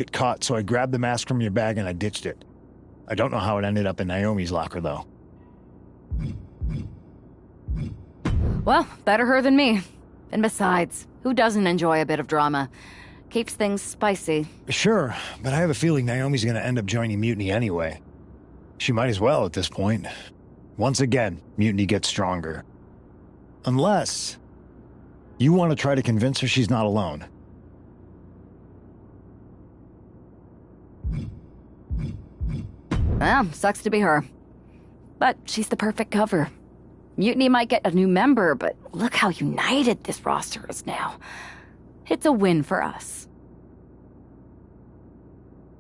Get caught, so I grabbed the mask from your bag and I ditched it. I don't know how it ended up in Naomi's locker, though. Well, better her than me. And besides, who doesn't enjoy a bit of drama? Keeps things spicy. Sure, but I have a feeling Naomi's gonna end up joining Mutiny anyway. She might as well at this point. Once again, Mutiny gets stronger. Unless you want to try to convince her she's not alone. Well, sucks to be her. But she's the perfect cover. Mutiny might get a new member, but look how united this roster is now. It's a win for us.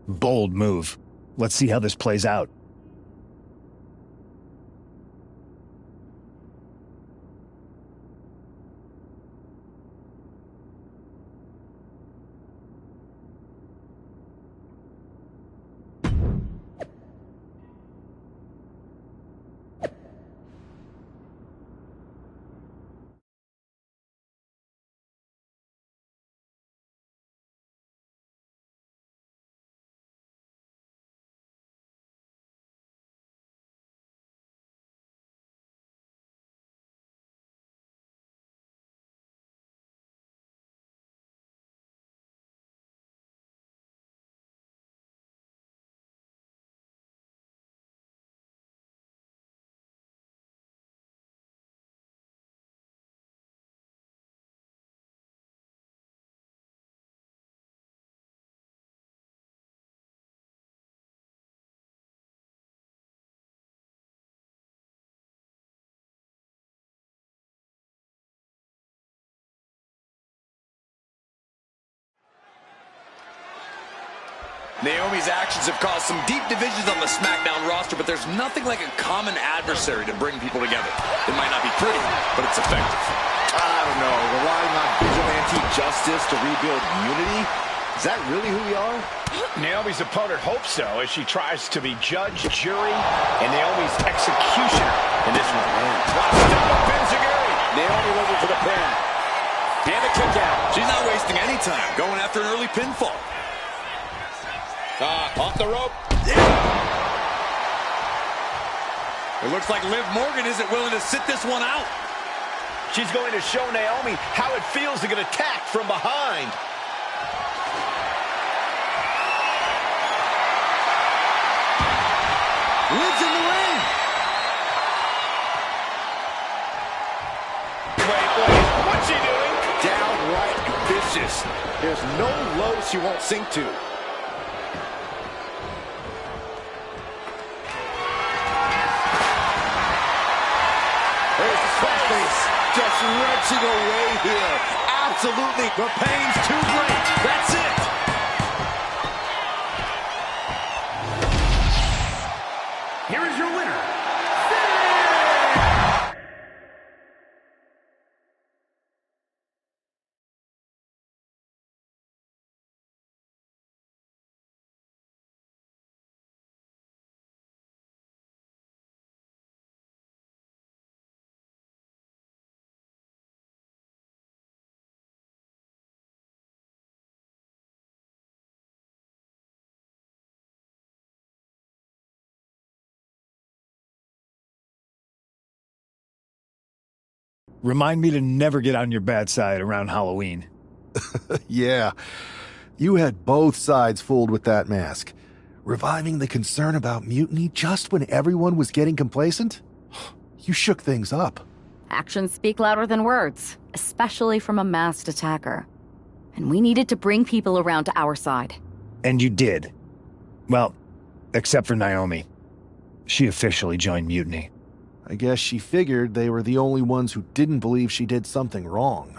Bold move. Let's see how this plays out. Naomi's actions have caused some deep divisions on the SmackDown roster, but there's nothing like a common adversary to bring people together. It might not be pretty, but it's effective. I don't know. Relying on vigilante justice to rebuild unity? Is that really who we are? Naomi's opponent hopes so, as she tries to be judge, jury, and Naomi's executioner in this one. Naomi looking for the pin. And a kick out. She's not wasting any time, going after an early pinfall. Off the rope. Yeah. It looks like Liv Morgan isn't willing to sit this one out. She's going to show Naomi how it feels to get attacked from behind. Liv's in the ring. Wait, what's she doing? Downright vicious. There's no low she won't sink to. Just wrenching away here. Absolutely. The pain's too great. That's it. Here is your winner. Remind me to never get on your bad side around Halloween. Yeah. You had both sides fooled with that mask. Reviving the concern about mutiny just when everyone was getting complacent? You shook things up. Actions speak louder than words, especially from a masked attacker. And we needed to bring people around to our side. And you did. Well, except for Naomi. She officially joined Mutiny. I guess she figured they were the only ones who didn't believe she did something wrong.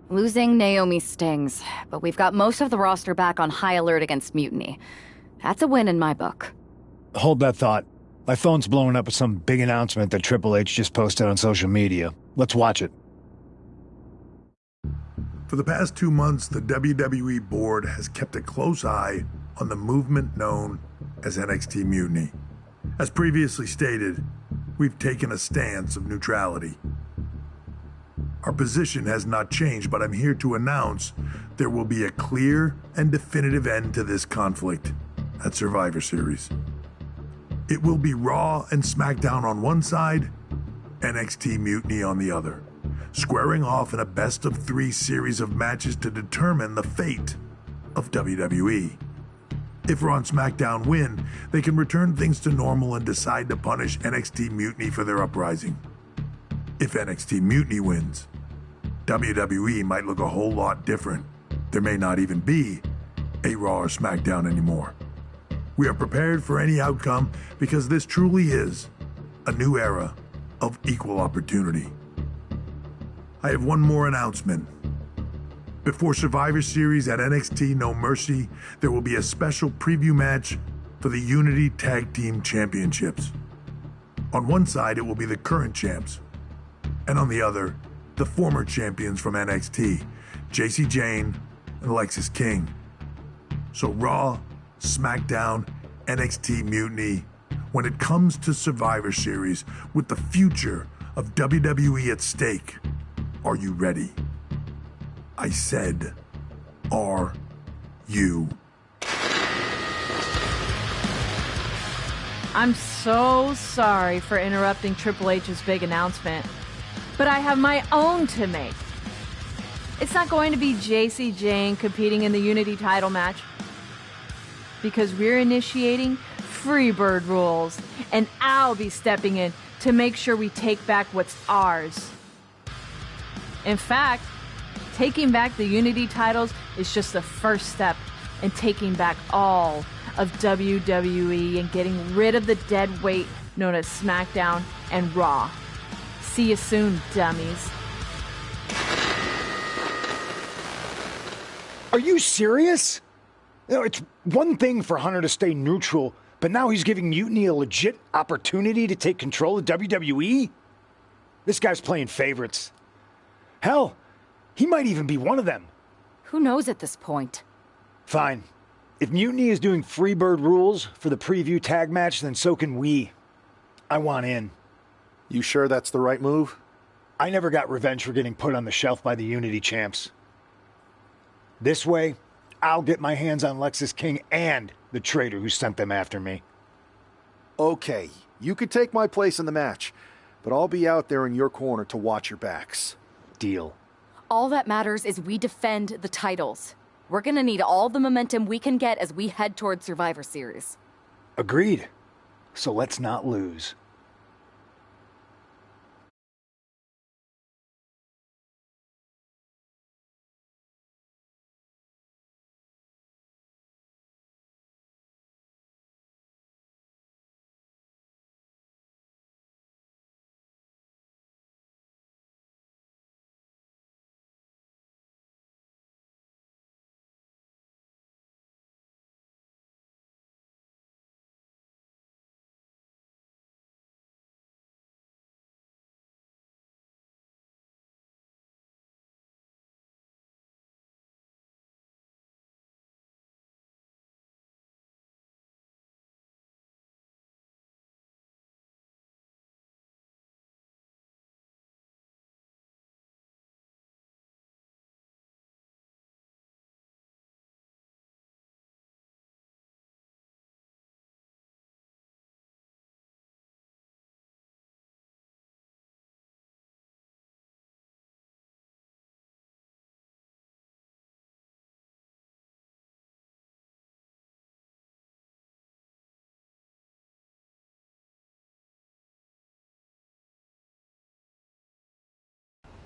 Losing Naomi stings, but we've got most of the roster back on high alert against Mutiny. That's a win in my book. Hold that thought. My phone's blowing up with some big announcement that Triple H just posted on social media. Let's watch it. For the past 2 months, the WWE board has kept a close eye on the movement known as NXT Mutiny. As previously stated, we've taken a stance of neutrality. Our position has not changed, but I'm here to announce there will be a clear and definitive end to this conflict at Survivor Series. It will be Raw and SmackDown on one side, NXT Mutiny on the other, squaring off in a best-of-3 series of matches to determine the fate of WWE. If Raw and SmackDown win, they can return things to normal and decide to punish NXT Mutiny for their uprising. If NXT Mutiny wins, WWE might look a whole lot different. There may not even be a Raw or SmackDown anymore. We are prepared for any outcome because this truly is a new era of equal opportunity. I have one more announcement. Before Survivor Series at NXT No Mercy, there will be a special preview match for the Unity Tag Team Championships. On one side, it will be the current champs, and on the other, the former champions from NXT, Jacy Jayne and Lexis King. So Raw, SmackDown, NXT Mutiny, when it comes to Survivor Series with the future of WWE at stake, are you ready? I said, are you? I'm so sorry for interrupting Triple H's big announcement, but I have my own to make. It's not going to be Jacy Jayne competing in the Unity title match, because we're initiating Freebird rules, and I'll be stepping in to make sure we take back what's ours. In fact, taking back the Unity titles is just the first step in taking back all of WWE and getting rid of the dead weight known as SmackDown and Raw. See you soon, dummies. Are you serious? You know, it's one thing for Hunter to stay neutral, but now he's giving Mutiny a legit opportunity to take control of WWE? This guy's playing favorites. Hell, he might even be one of them. Who knows at this point? Fine. If Mutiny is doing Freebird rules for the preview tag match, then so can we. I want in. You sure that's the right move? I never got revenge for getting put on the shelf by the Unity champs. This way, I'll get my hands on Lexis King and the traitor who sent them after me. Okay, you could take my place in the match, but I'll be out there in your corner to watch your backs. Deal. All that matters is we defend the titles. We're gonna need all the momentum we can get as we head toward Survivor Series. Agreed. So let's not lose.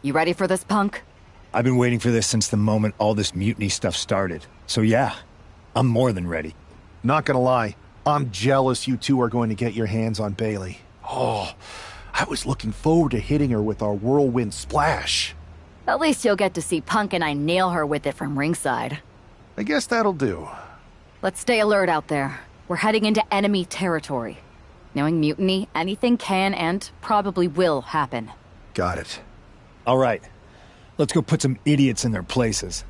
You ready for this, punk? I've been waiting for this since the moment all this Mutiny stuff started. So yeah, I'm more than ready. Not gonna lie, I'm jealous you two are going to get your hands on Bayley. Oh, I was looking forward to hitting her with our whirlwind splash. At least you'll get to see Punk and I nail her with it from ringside. I guess that'll do. Let's stay alert out there. We're heading into enemy territory. Knowing Mutiny, anything can and probably will happen. Got it. All right, let's go put some idiots in their places.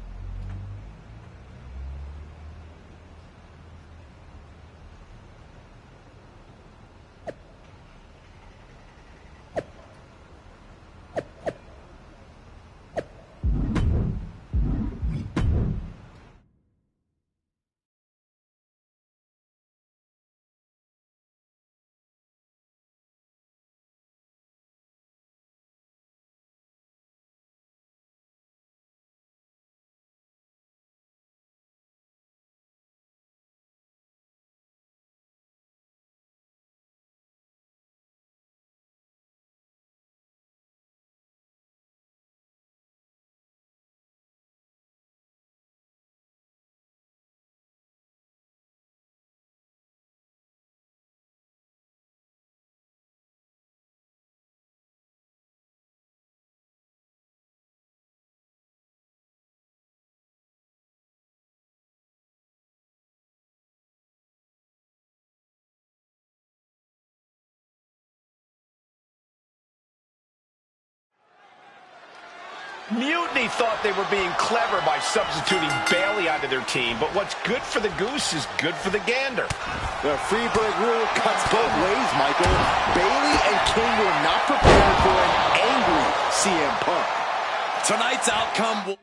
Mutiny thought they were being clever by substituting Bayley onto their team, but what's good for the goose is good for the gander. The Freeburg rule cuts both ways, Michael. Bayley and King were not prepared for an angry CM Punk. Tonight's outcome will...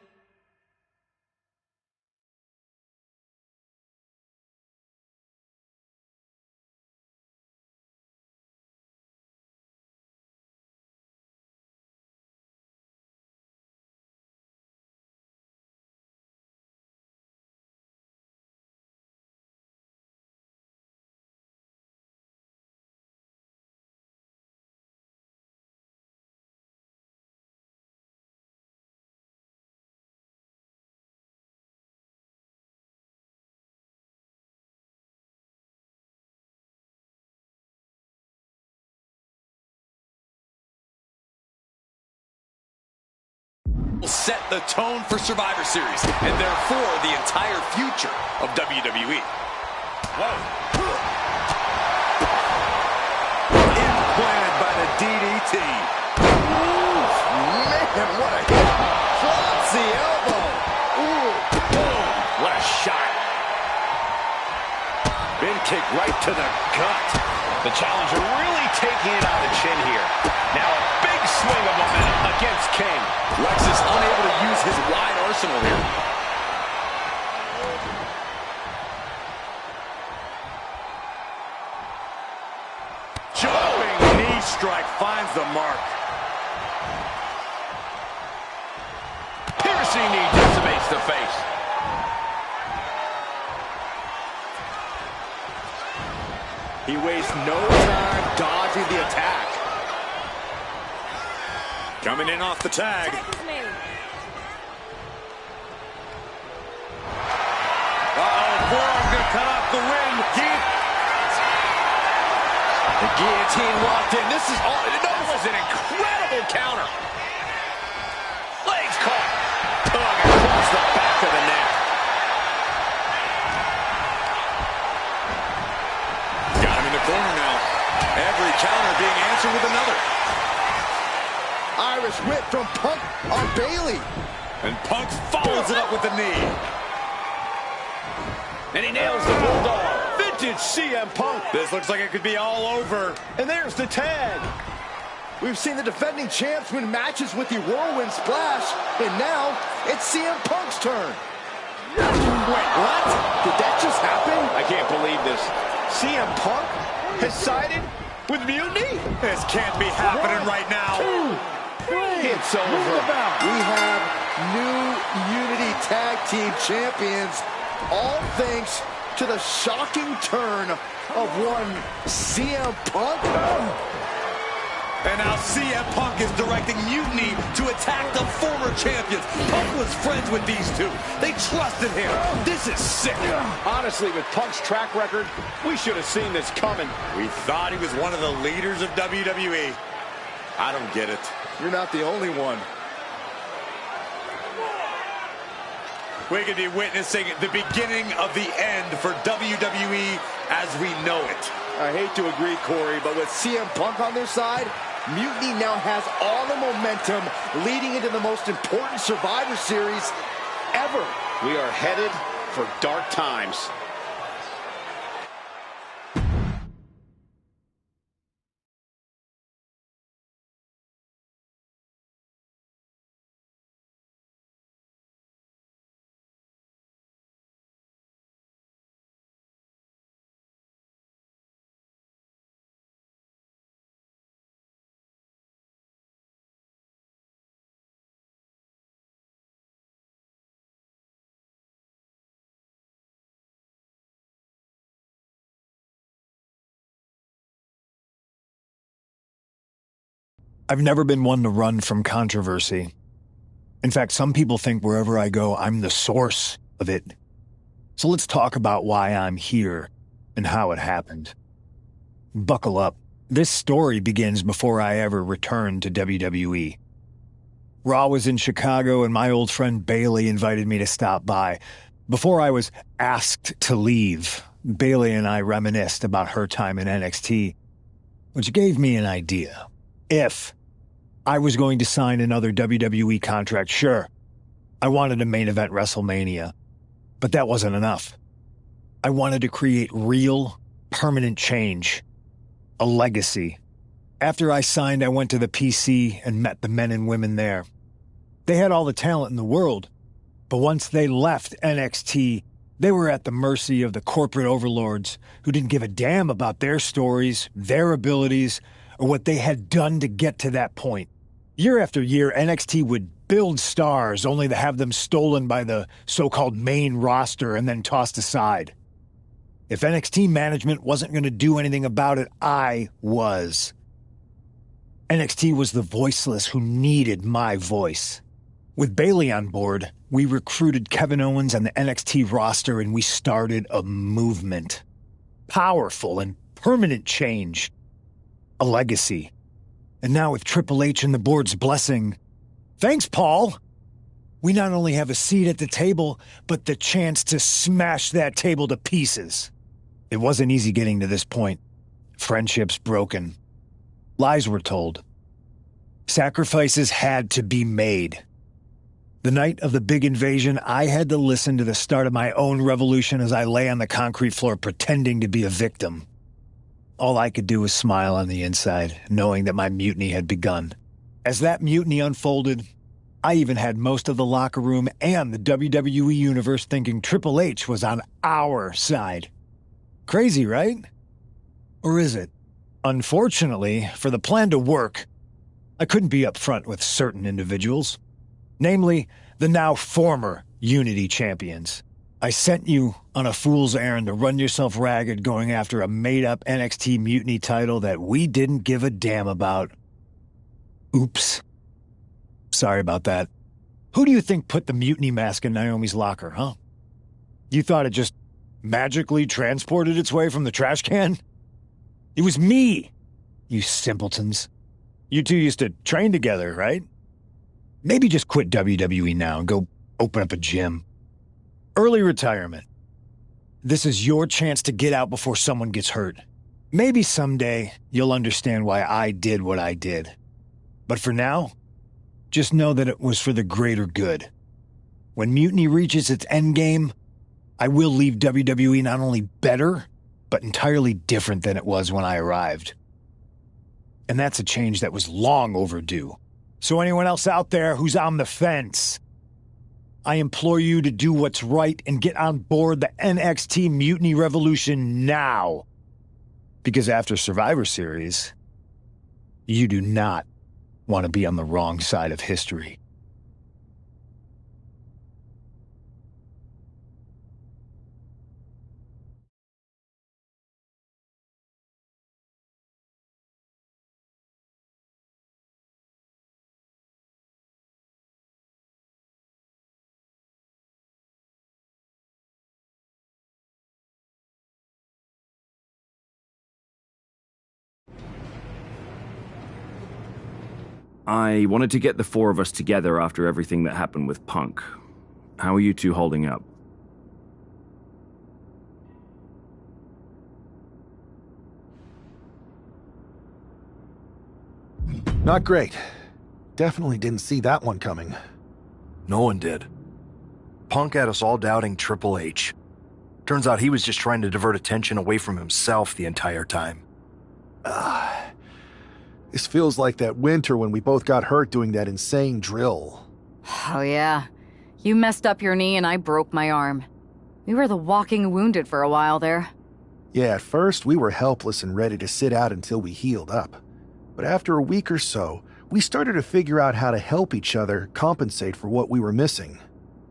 will set the tone for Survivor Series, and therefore the entire future of WWE. Whoa. Implanted by the DDT. Ooh, man, what a hit. Drops the elbow. Ooh, boom, what a shot. Been kicked right to the gut. The challenger really taking it on the chin here. Now a big swing of momentum against King. Lexus unable to use his wide arsenal here. Jumping knee strike finds the mark. Piercing knee decimates the face. He wastes no time dodging the attack. Coming in off the tag. Forearm gonna cut off the win. The guillotine locked in. This is all. That was an incredible counter. Legs caught. Across the back of the neck. Got him in the corner now. Every counter being answered with another. Irish whip from Punk on Bayley. And Punk follows it up with the knee. And he nails the bulldog. Vintage CM Punk. This looks like it could be all over. And there's the tag. We've seen the defending champs win matches with the whirlwind splash. And now it's CM Punk's turn. Wait, what? Did that just happen? I can't believe this. CM Punk has sided with Mutiny? This can't be happening right now. It's over. We have new Unity Tag Team Champions. All thanks to the shocking turn of one CM Punk. And now CM Punk is directing Mutiny to attack the former champions. Punk was friends with these two. They trusted him. This is sick. Honestly, with Punk's track record, we should have seen this coming. We thought he was one of the leaders of WWE. I don't get it. You're not the only one. We could be witnessing the beginning of the end for WWE as we know it. I hate to agree, Corey, but with CM Punk on their side, Mutiny now has all the momentum leading into the most important Survivor Series ever. We are headed for dark times. I've never been one to run from controversy. In fact, some people think wherever I go, I'm the source of it. So let's talk about why I'm here and how it happened. Buckle up. This story begins before I ever returned to WWE. Raw was in Chicago and my old friend Bayley invited me to stop by. Before I was asked to leave, Bayley and I reminisced about her time in NXT, which gave me an idea. If I was going to sign another WWE contract, sure. I wanted a main event WrestleMania. But that wasn't enough. I wanted to create real, permanent change. A legacy. After I signed, I went to the PC and met the men and women there. They had all the talent in the world. But once they left NXT, they were at the mercy of the corporate overlords who didn't give a damn about their stories, their abilities, or what they had done to get to that point. Year after year, NXT would build stars only to have them stolen by the so-called main roster and then tossed aside. If NXT management wasn't going to do anything about it, I was. NXT was the voiceless who needed my voice. With Bayley on board, we recruited Kevin Owens and the NXT roster and we started a movement. Powerful and permanent change. A legacy. And now with Triple H and the board's blessing, thanks, Paul! We not only have a seat at the table, but the chance to smash that table to pieces. It wasn't easy getting to this point. Friendships broken. Lies were told. Sacrifices had to be made. The night of the big invasion, I had to listen to the start of my own revolution as I lay on the concrete floor pretending to be a victim. All I could do was smile on the inside, knowing that my mutiny had begun. As that mutiny unfolded, I even had most of the locker room and the WWE Universe thinking Triple H was on our side. Crazy, right? Or is it? Unfortunately, for the plan to work, I couldn't be upfront with certain individuals. Namely, the now former Unity champions. I sent you on a fool's errand to run yourself ragged going after a made-up NXT Mutiny title that we didn't give a damn about. Oops. Sorry about that. Who do you think put the Mutiny mask in Naomi's locker, huh? You thought it just magically transported its way from the trash can? It was me, you simpletons. You two used to train together, right? Maybe just quit WWE now and go open up a gym. Early retirement. This is your chance to get out before someone gets hurt. Maybe someday you'll understand why I did what I did. But for now, just know that it was for the greater good. When Mutiny reaches its endgame, I will leave WWE not only better, but entirely different than it was when I arrived. And that's a change that was long overdue. So anyone else out there who's on the fence, I implore you to do what's right and get on board the NXT Mutiny Revolution now. Because after Survivor Series, you do not want to be on the wrong side of history. I wanted to get the four of us together after everything that happened with Punk. How are you two holding up? Not great. Definitely didn't see that one coming. No one did. Punk had us all doubting Triple H. Turns out he was just trying to divert attention away from himself the entire time. This feels like that winter when we both got hurt doing that insane drill. Oh yeah. You messed up your knee and I broke my arm. We were the walking wounded for a while there. Yeah, at first we were helpless and ready to sit out until we healed up. But after a week or so, we started to figure out how to help each other compensate for what we were missing.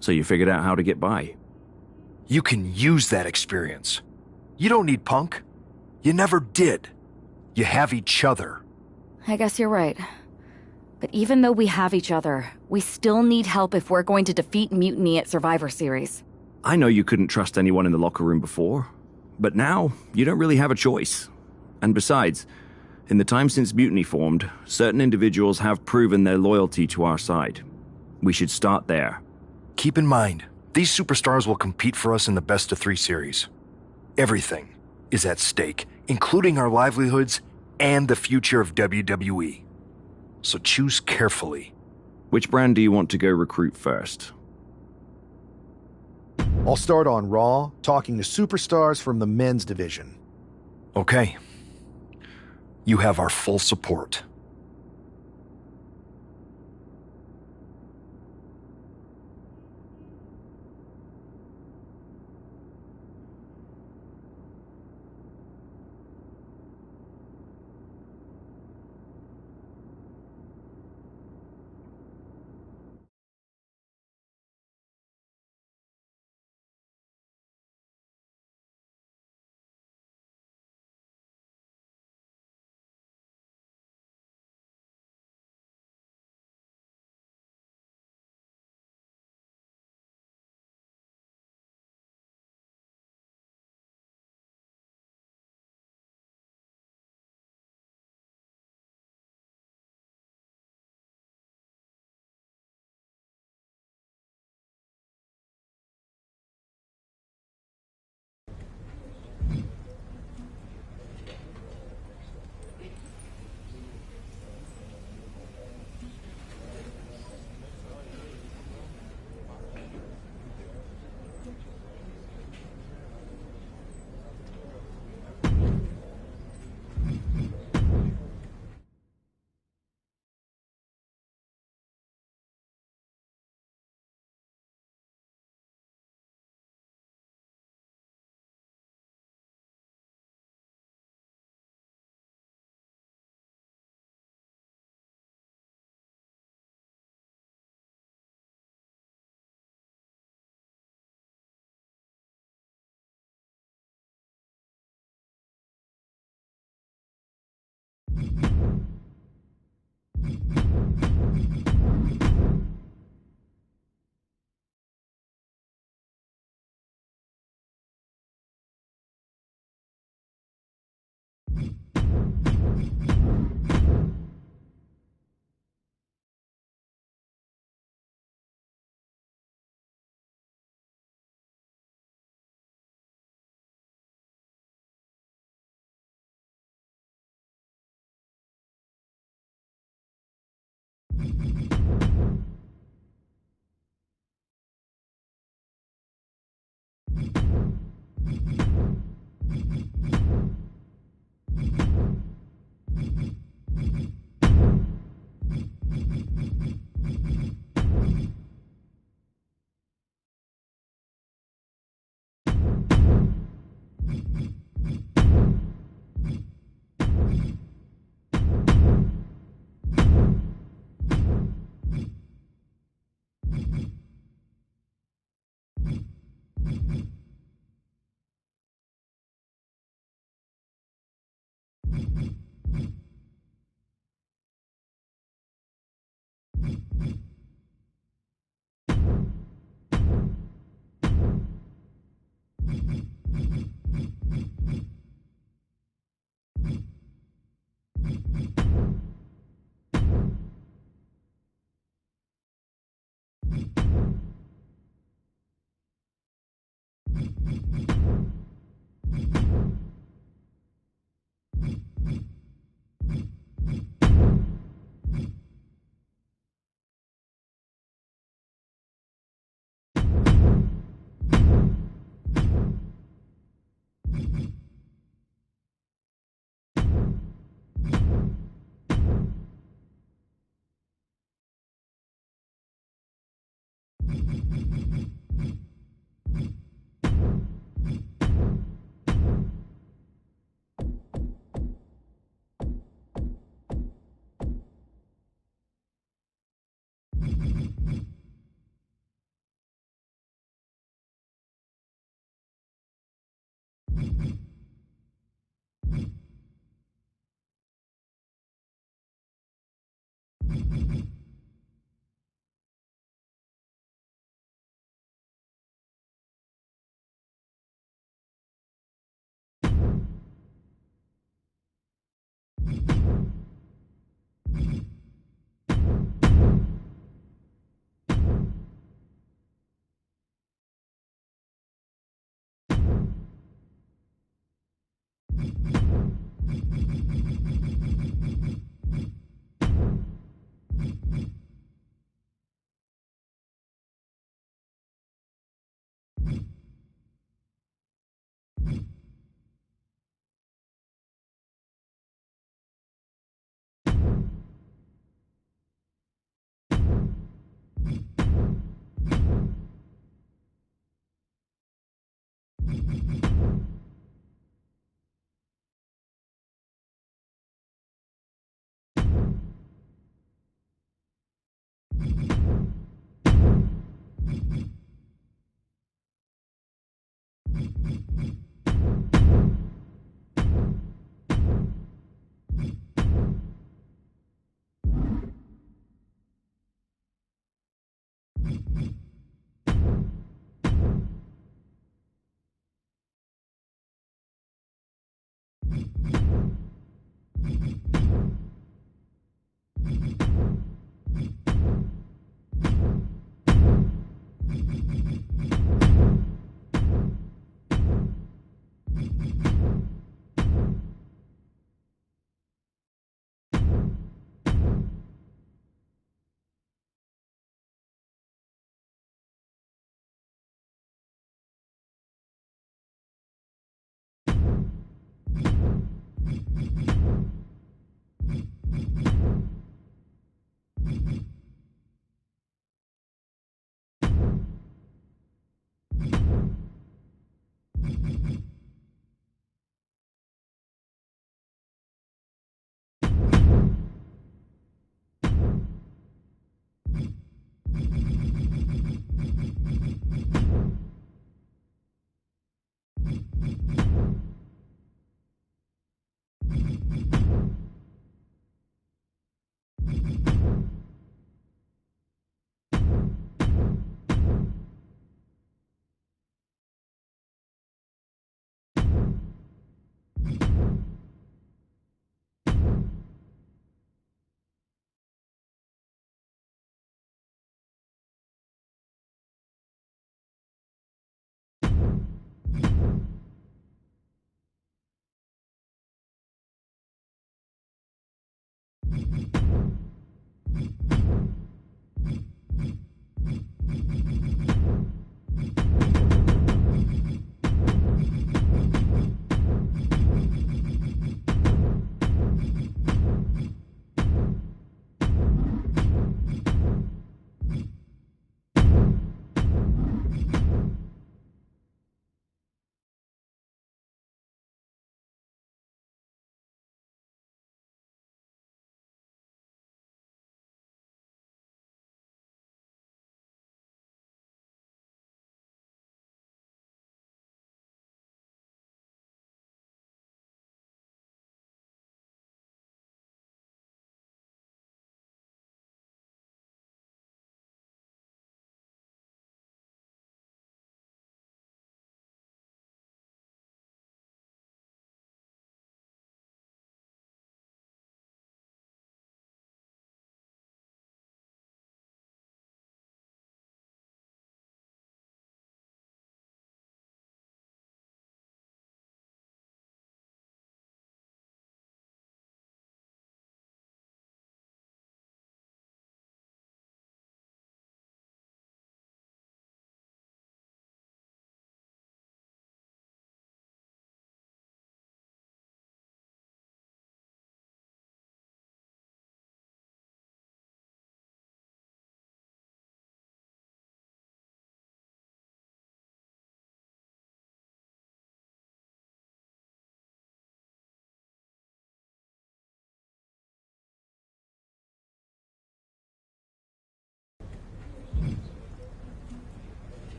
So you figured out how to get by? You can use that experience. You don't need Punk. You never did. You have each other. I guess you're right. But even though we have each other, we still need help if we're going to defeat Mutiny at Survivor Series. I know you couldn't trust anyone in the locker room before, but now you don't really have a choice. And besides, in the time since Mutiny formed, certain individuals have proven their loyalty to our side. We should start there. Keep in mind, these superstars will compete for us in the best-of-3 series. Everything is at stake, including our livelihoods and the future of WWE. so choose carefully. Which brand do you want to go recruit first? I'll start on Raw, talking to superstars from the men's division. Okay. You have our full support.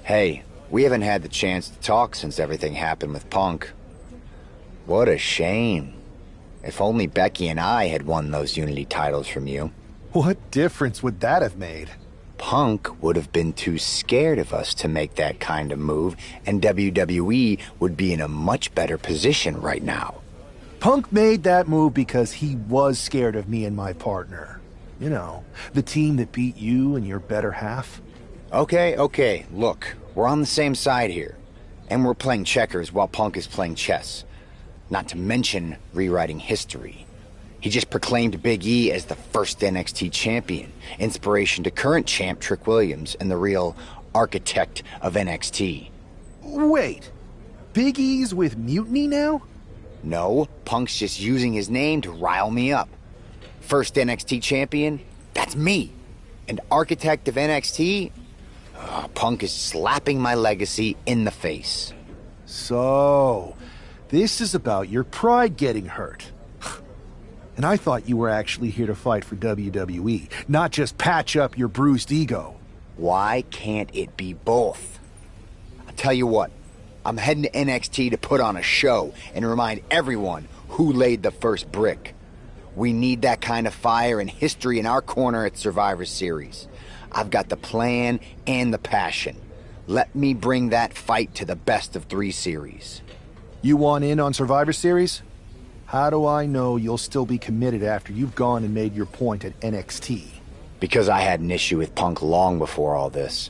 Hey, we haven't had the chance to talk since everything happened with Punk. What a shame. If only Becky and I had won those Unity titles from you. What difference would that have made? Punk would have been too scared of us to make that kind of move, and WWE would be in a much better position right now. Punk made that move because he was scared of me and my partner. You know, the team that beat you and your better half. Okay, look, we're on the same side here. And we're playing checkers while Punk is playing chess. Not to mention rewriting history. He just proclaimed Big E as the first NXT champion, inspiration to current champ Trick Williams and the real architect of NXT. Wait, Big E's with Mutiny now? No, Punk's just using his name to rile me up. First NXT champion? That's me. And architect of NXT? Punk is slapping my legacy in the face. So, this is about your pride getting hurt. And I thought you were actually here to fight for WWE, not just patch up your bruised ego. Why can't it be both? I'll tell you what, I'm heading to NXT to put on a show and remind everyone who laid the first brick. We need that kind of fire and history in our corner at Survivor Series. I've got the plan and the passion. Let me bring that fight to the best of 3 series. You want in on Survivor Series? How do I know you'll still be committed after you've gone and made your point at NXT? Because I had an issue with Punk long before all this.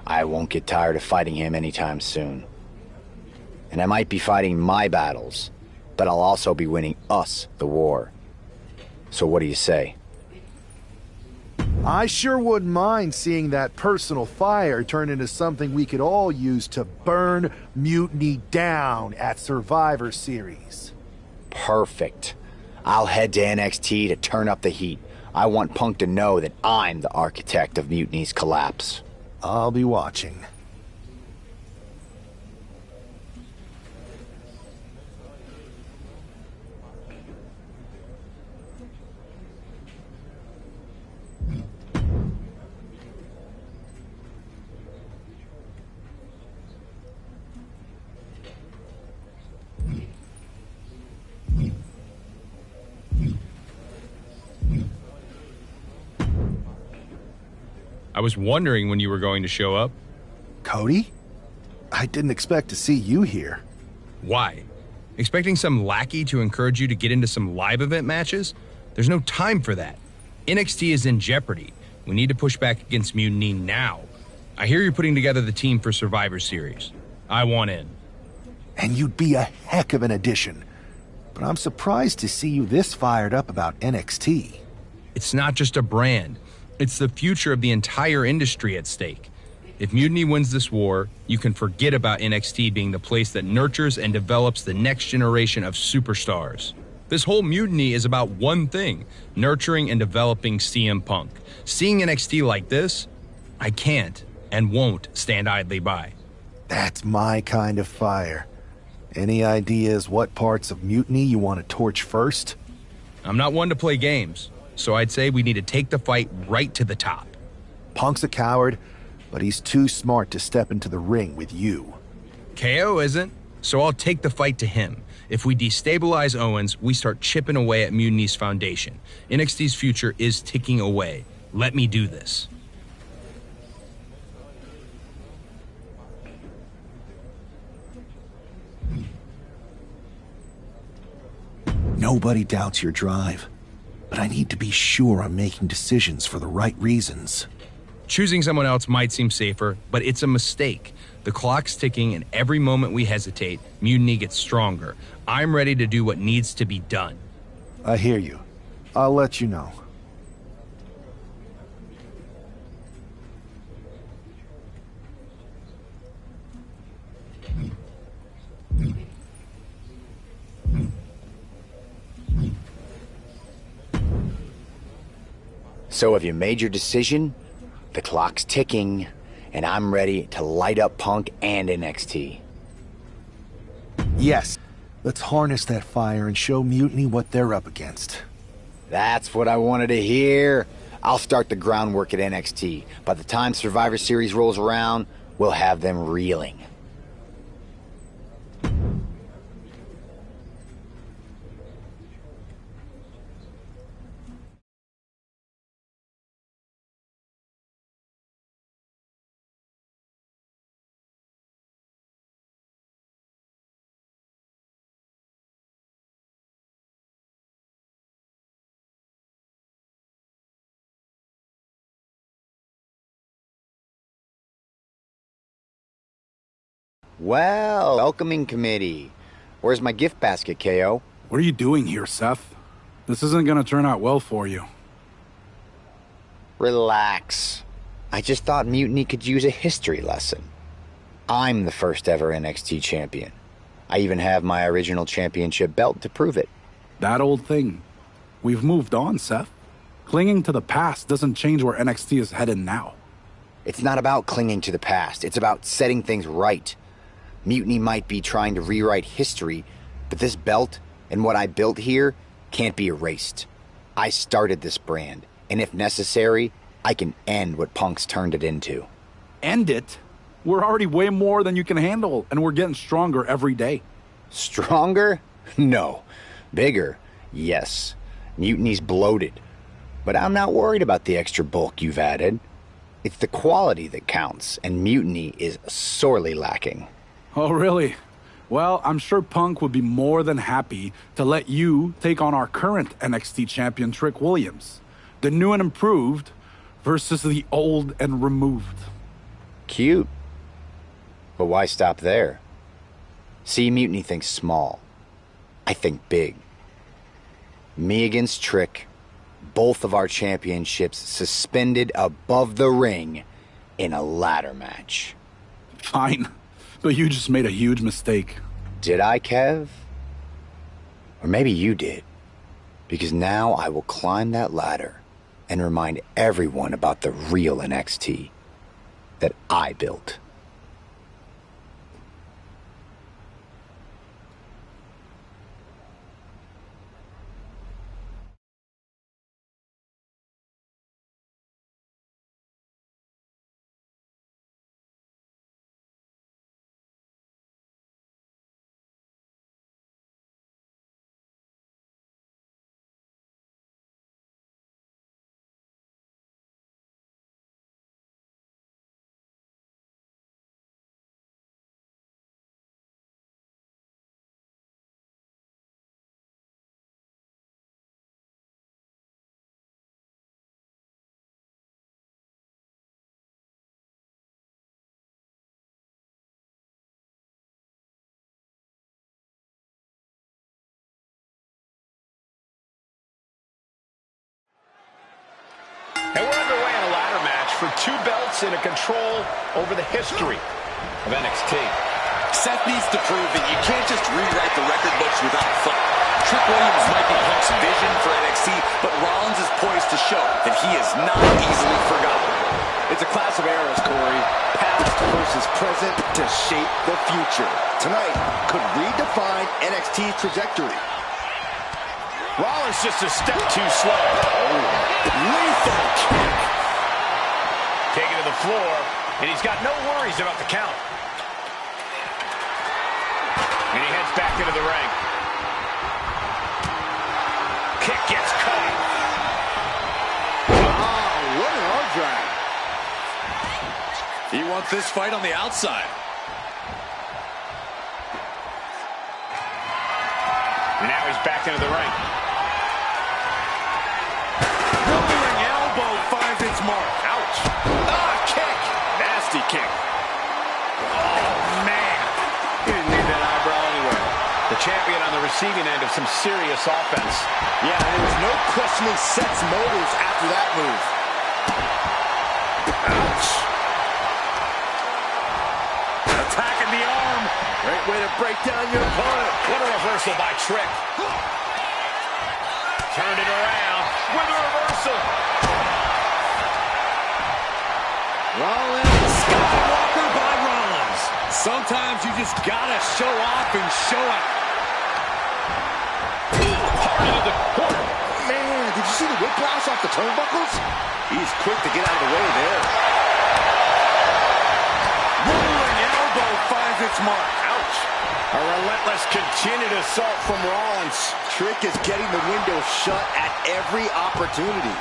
I won't get tired of fighting him anytime soon. And I might be fighting my battles, but I'll also be winning us the war. So what do you say? I sure wouldn't mind seeing that personal fire turn into something we could all use to burn Mutiny down at Survivor Series. Perfect. I'll head to NXT to turn up the heat. I want Punk to know that I'm the architect of Mutiny's collapse. I'll be watching. I was wondering when you were going to show up. Cody? I didn't expect to see you here. Why? Expecting some lackey to encourage you to get into some live event matches? There's no time for that. NXT is in jeopardy. We need to push back against Mutiny now. I hear you're putting together the team for Survivor Series. I want in. And you'd be a heck of an addition. But I'm surprised to see you this fired up about NXT. It's not just a brand. It's the future of the entire industry at stake. If Mutiny wins this war, you can forget about NXT being the place that nurtures and develops the next generation of superstars. This whole Mutiny is about one thing, nurturing and developing CM Punk. Seeing NXT like this, I can't and won't stand idly by. That's my kind of fire. Any ideas what parts of Mutiny you want to torch first? I'm not one to play games, so I'd say we need to take the fight right to the top. Punk's a coward, but he's too smart to step into the ring with you. KO isn't, so I'll take the fight to him. If we destabilize Owens, we start chipping away at Mutiny's foundation. NXT's future is ticking away. Let me do this. Nobody doubts your drive, but I need to be sure I'm making decisions for the right reasons. Choosing someone else might seem safer, but it's a mistake. The clock's ticking, and every moment we hesitate, Mutiny gets stronger. I'm ready to do what needs to be done. I hear you. I'll let you know. So have you made your decision? The clock's ticking, and I'm ready to light up Punk and NXT. Yes. Let's harness that fire and show Mutiny what they're up against. That's what I wanted to hear. I'll start the groundwork at NXT. By the time Survivor Series rolls around, we'll have them reeling. Well, welcoming committee. Where's my gift basket, KO? What are you doing here, Seth? This isn't gonna turn out well for you. Relax. I just thought Mutiny could use a history lesson. I'm the first ever NXT champion. I even have my original championship belt to prove it. That old thing. We've moved on, Seth. Clinging to the past doesn't change where NXT is headed now. It's not about clinging to the past. It's about setting things right. Mutiny might be trying to rewrite history, but this belt and what I built here can't be erased. I started this brand, and if necessary, I can end what Punk's turned it into. End it? We're already way more than you can handle, and we're getting stronger every day. Stronger? No. Bigger? Yes. Mutiny's bloated. But I'm not worried about the extra bulk you've added. It's the quality that counts, and Mutiny is sorely lacking. Oh, really? Well, I'm sure Punk would be more than happy to let you take on our current NXT champion, Trick Williams. The new and improved versus the old and removed. Cute. But why stop there? See, Mutiny thinks small. I think big. Me against Trick, both of our championships suspended above the ring in a ladder match. Fine, but you just made a huge mistake. Did I, Kev? Or maybe you did. Because now I will climb that ladder and remind everyone about the real NXT that I built. And we're underway in a ladder match for 2 belts and a control over the history of NXT. Seth needs to prove that you can't just rewrite the record books without fight. Trick Williams might be Punk's vision for NXT, but Rollins is poised to show that he is not easily forgotten. It's a clash of eras, Corey. Past versus present to shape the future. Tonight could redefine NXT's trajectory. Rollins just a step too slow. Lethal kick. Taken to the floor, and he's got no worries about the count. And he heads back into the ring. Kick gets cut. Oh, what an arm drag. He wants this fight on the outside. And now he's back into the ring. Rolling elbow finds its mark. Ouch. Ah, kick. Nasty kick. Oh, man. He didn't need that eyebrow anyway. The champion on the receiving end of some serious offense. Yeah, there was no questioning Seth's motives after that move. Ouch. Attacking the arm. Great way to break down your opponent. What a reversal by Trick. Turned it around with a reversal. Rollins. Skywalker by Rollins. Sometimes you just gotta show off and show out. Hard into the corner. Man, did you see the whiplash off the turnbuckles? He's quick to get out of the way there. Rolling elbow finds its mark. Ouch. A relentless continued assault from Rollins. Trick is getting the window shut at every opportunity.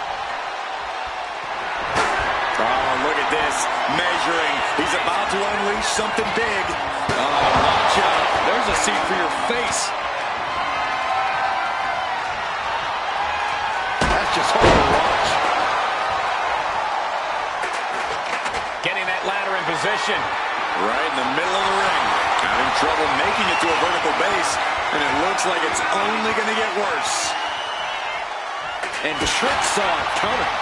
Oh, look at this. Measuring. He's about to unleash something big. Oh, watch out. There's a seat for your face. That's just hard to watch. Getting that ladder in position. Right in the middle of the ring. Having trouble making it to a vertical base. And it looks like it's only going to get worse. And Trick saw it coming.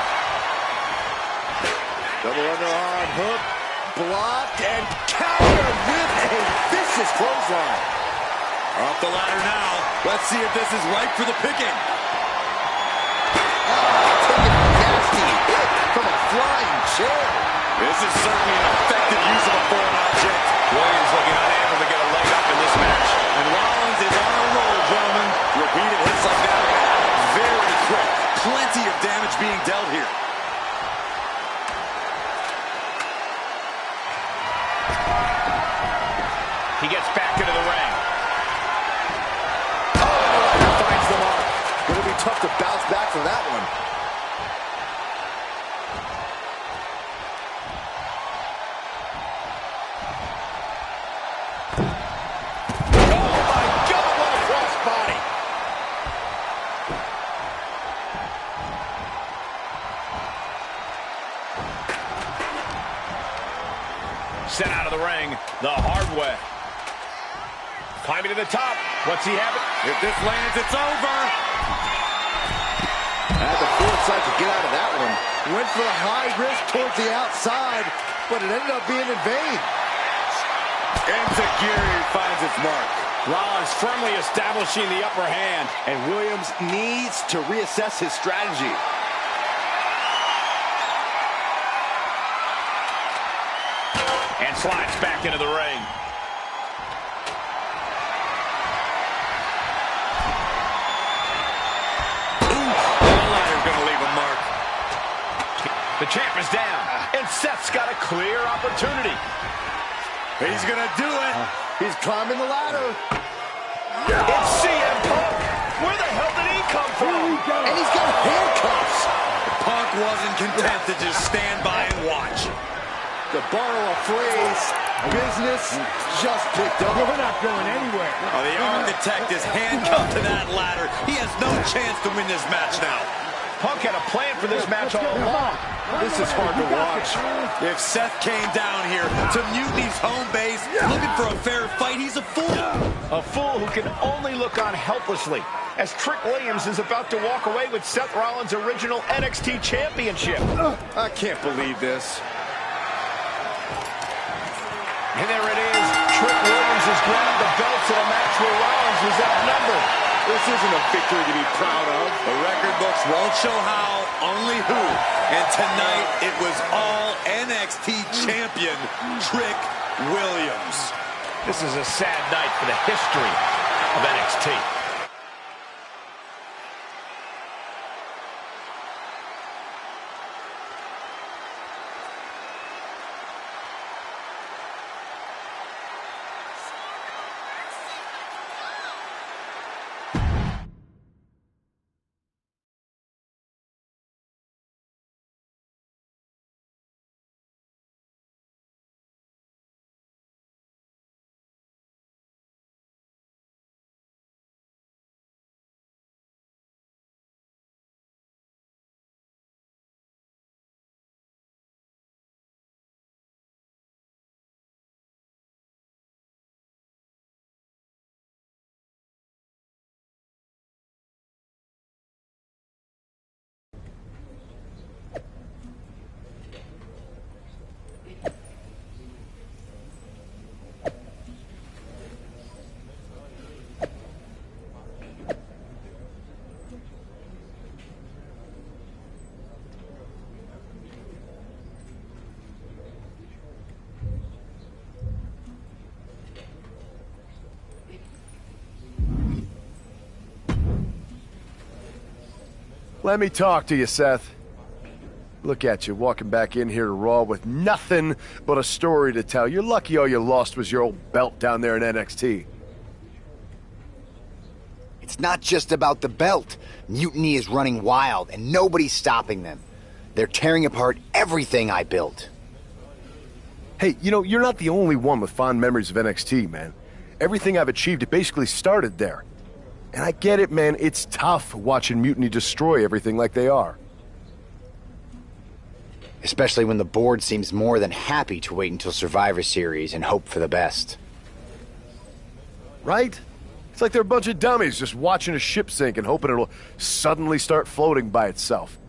Double underarm hook, blocked, and countered with a vicious clothesline. Up the ladder now. Let's see if this is ripe for the picking. Taking a nasty hit from a flying chair. This is certainly an effective use of a foreign object. Williams looking unable to get a leg up in this match. And Rollins is on a roll, gentlemen. Repeated hits like that are very quick. Plenty of damage being dealt here. He gets back into the ring. Finds the mark. It'll be tough to bounce back from that one. Oh my God, what a crossbody. Sent out of the ring the hard way. Climbing to the top. What's he having? If this lands, it's over. Had the foresight to get out of that one. Went for a high risk towards the outside, but it ended up being in vain. Enziguri finds its mark. Rollins firmly establishing the upper hand. And Williams needs to reassess his strategy. And slides back into the ring. The champ is down, and Seth's got a clear opportunity. He's gonna do it. He's climbing the ladder. It's CM Punk. Where the hell did he come from? And he's got handcuffs. Punk wasn't content to just stand by and watch. To borrow a phrase, business just picked up. We're not going anywhere. Oh, the architect is handcuffed to that ladder. He has no chance to win this match now. Punk had a plan for this match all along. This is hard to watch. If Seth came down here to Mutiny's home base looking for a fair fight, he's a fool. A fool who can only look on helplessly as Trick Williams is about to walk away with Seth Rollins' original NXT Championship. I can't believe this. And there it is. Trick Williams has grabbed the belts in a match where Rollins was outnumbered. This isn't a victory to be proud of. The record books won't show how, only who. And tonight, it was all NXT champion Trick Williams. This is a sad night for the history of NXT. Let me talk to you, Seth. Look at you, walking back in here to Raw with nothing but a story to tell. You're lucky all you lost was your old belt down there in NXT. It's not just about the belt. Mutiny is running wild, and nobody's stopping them. They're tearing apart everything I built. Hey, you know, you're not the only one with fond memories of NXT, man. Everything I've achieved, it basically started there. And I get it, man, it's tough watching Mutiny destroy everything like they are. Especially when the board seems more than happy to wait until Survivor Series and hope for the best. Right? It's like they're a bunch of dummies just watching a ship sink and hoping it'll suddenly start floating by itself.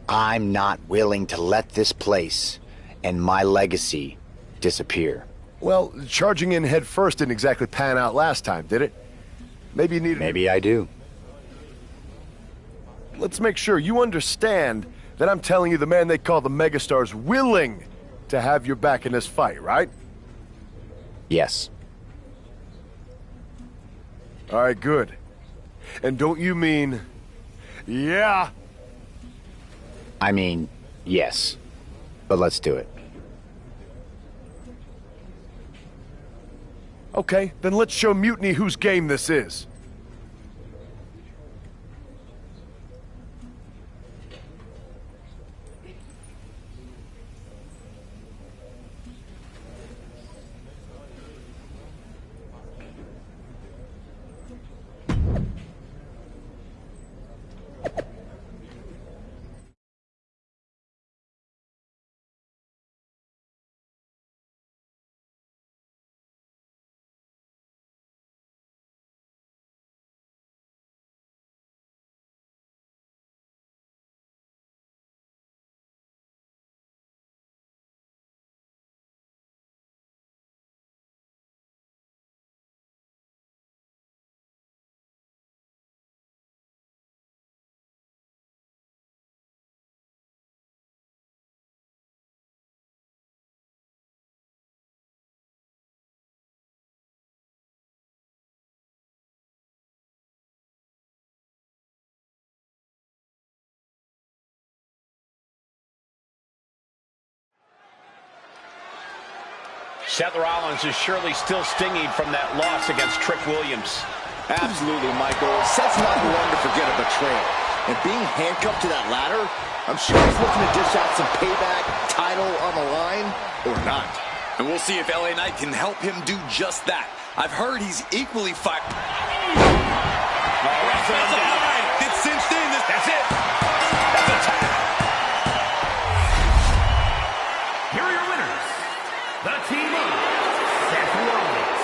I'm not willing to let this place and my legacy disappear. Well, charging in head first didn't exactly pan out last time, did it? Maybe you need... Maybe I do. Let's make sure you understand that I'm telling you the man they call the megastar's willing to have your back in this fight, right? Yes. All right, good. And don't you mean... yeah? I mean, yes. But let's do it. Okay, then let's show Mutiny whose game this is. Seth Rollins is surely still stinging from that loss against Trick Williams. Absolutely, Michael. Seth's not one to forget a betrayal. And being handcuffed to that ladder, I'm sure he's looking to dish out some payback, title on the line, or not. And we'll see if LA Knight can help him do just that. I've heard he's equally fired. That's a line. It's cinched in. That's it. That's a tap. Here are your winners. The team of Seth Rollins.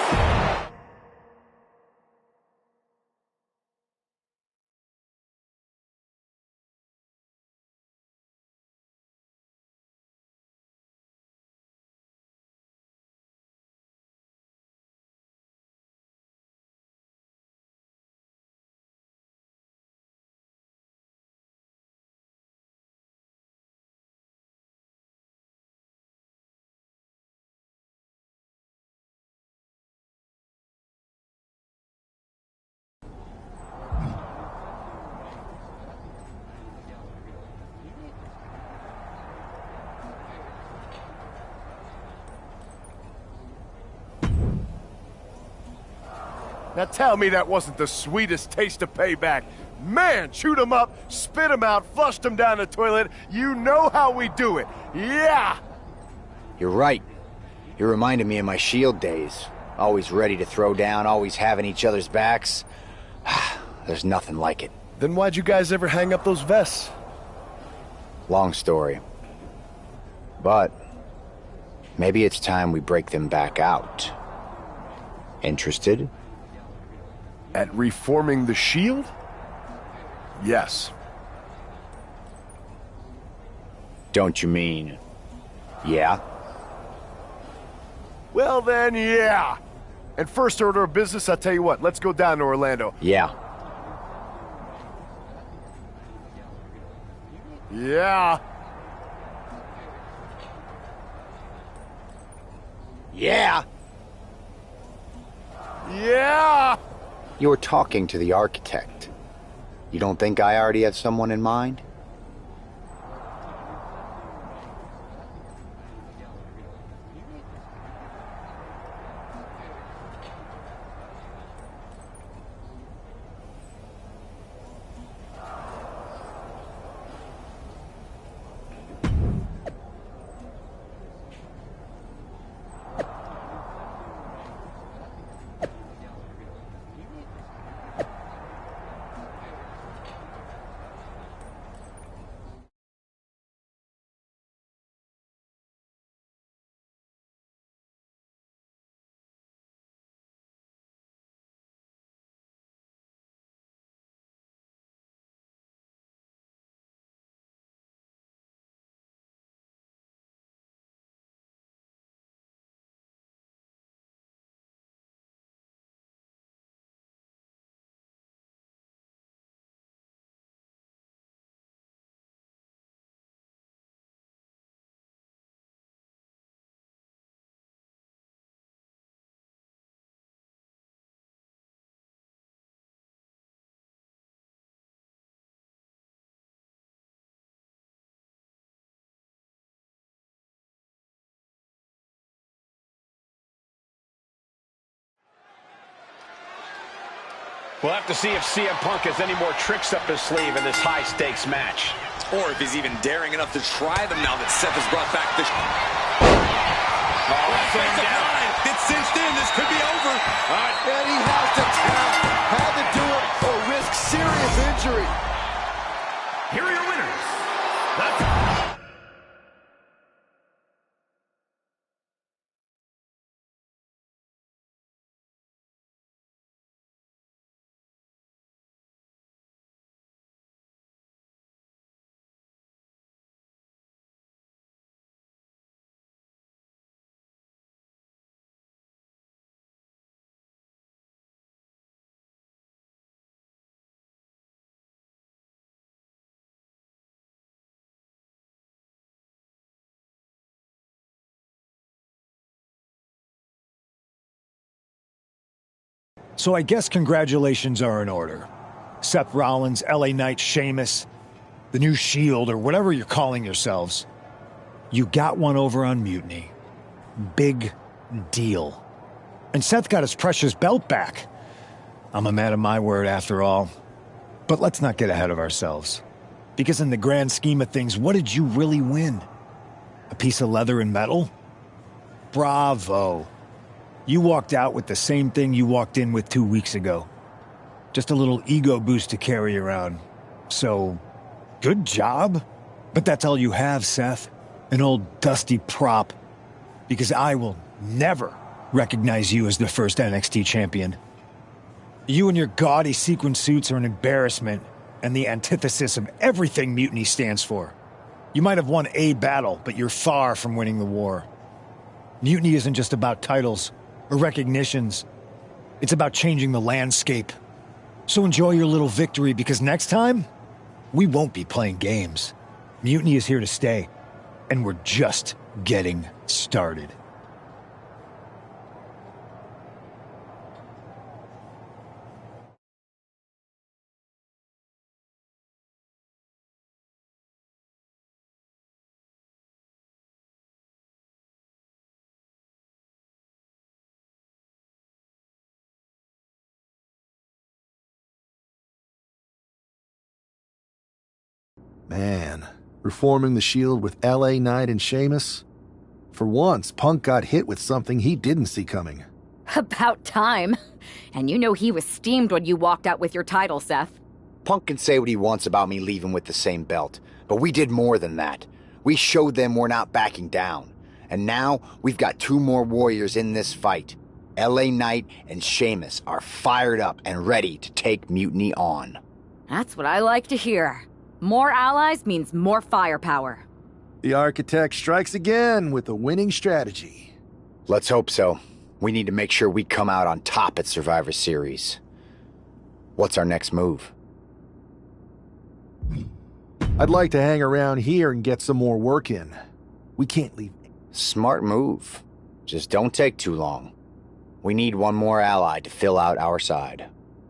Now tell me that wasn't the sweetest taste of payback. Man, chewed him up, spit him out, flushed him down the toilet. You know how we do it. Yeah! You're right. You reminded me of my Shield days. Always ready to throw down, always having each other's backs. There's nothing like it. Then why'd you guys ever hang up those vests? Long story. But maybe it's time we break them back out. Interested? At reforming the Shield? Yes. Don't you mean... yeah? Well then, yeah. And first order of business, I'll tell you what, let's go down to Orlando. Yeah. Yeah. Yeah! Yeah! You're talking to the architect. You don't think I already have someone in mind? We'll have to see if CM Punk has any more tricks up his sleeve in this high-stakes match. Or if he's even daring enough to try them now that Seth has brought back the... Gets cinched in. This could be over. And he has to tap. Had to do it or risk serious injury. Here are your winners. So I guess congratulations are in order. Seth Rollins, LA Knight, Sheamus, the new Shield, or whatever you're calling yourselves. You got one over on Mutiny. Big deal. And Seth got his precious belt back. I'm a man of my word after all. But let's not get ahead of ourselves. Because in the grand scheme of things, what did you really win? A piece of leather and metal? Bravo. You walked out with the same thing you walked in with 2 weeks ago. Just a little ego boost to carry around. So, good job. But that's all you have, Seth. An old dusty prop. Because I will never recognize you as the first NXT champion. You and your gaudy sequin suits are an embarrassment and the antithesis of everything Mutiny stands for. You might have won a battle, but you're far from winning the war. Mutiny isn't just about titles or recognitions. It's about changing the landscape. So enjoy your little victory, because next time, we won't be playing games. Mutiny is here to stay, and we're just getting started. Man, reforming the Shield with LA Knight and Sheamus? For once, Punk got hit with something he didn't see coming. About time. And you know he was steamed when you walked out with your title, Seth. Punk can say what he wants about me leaving with the same belt, but we did more than that. We showed them we're not backing down. And now, we've got 2 more warriors in this fight. LA Knight and Sheamus are fired up and ready to take Mutiny on. That's what I like to hear. More allies means more firepower. The architect strikes again with a winning strategy. Let's hope so. We need to make sure we come out on top at Survivor Series. What's our next move? I'd like to hang around here and get some more work in. We can't leave. Smart move. Just don't take too long. We need one more ally to fill out our side.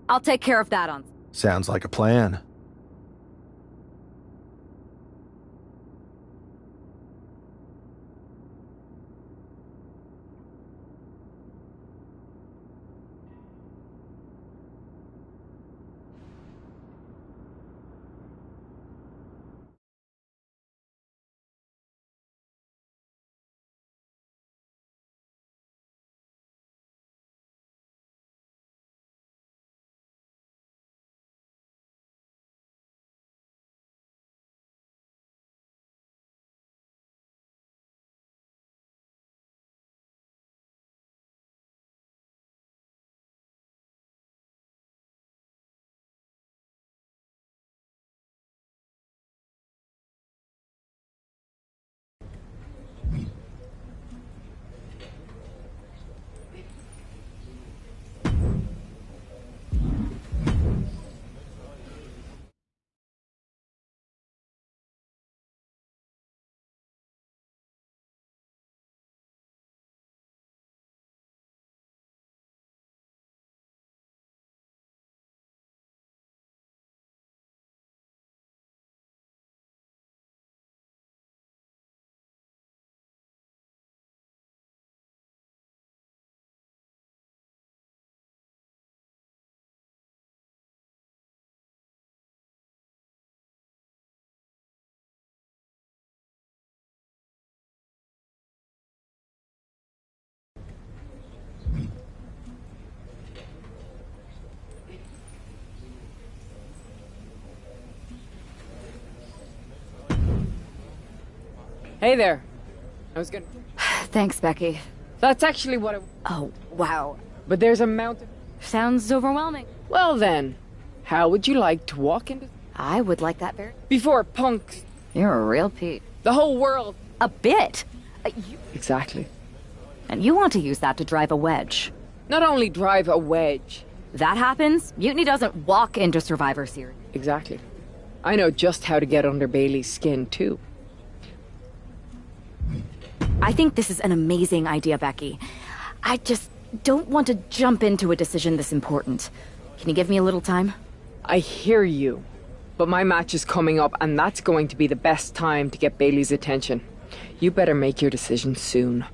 I'll take care of that on... Sounds like a plan. Hey there. I was gonna... Thanks, Becky. That's actually what I... Oh, wow. But there's a mountain... Sounds overwhelming. Well then, how would you like to walk into... I would like that very... Before Punk... You're a real Pete. The whole world... A bit? Exactly. And you want to use that to drive a wedge. Not only drive a wedge... That happens, Mutiny doesn't walk into Survivor Series. Exactly. I know just how to get under Bailey's skin, too. I think this is an amazing idea, Becky. I just don't want to jump into a decision this important. Can you give me a little time? I hear you. But my match is coming up, and that's going to be the best time to get Bailey's attention. You better make your decision soon.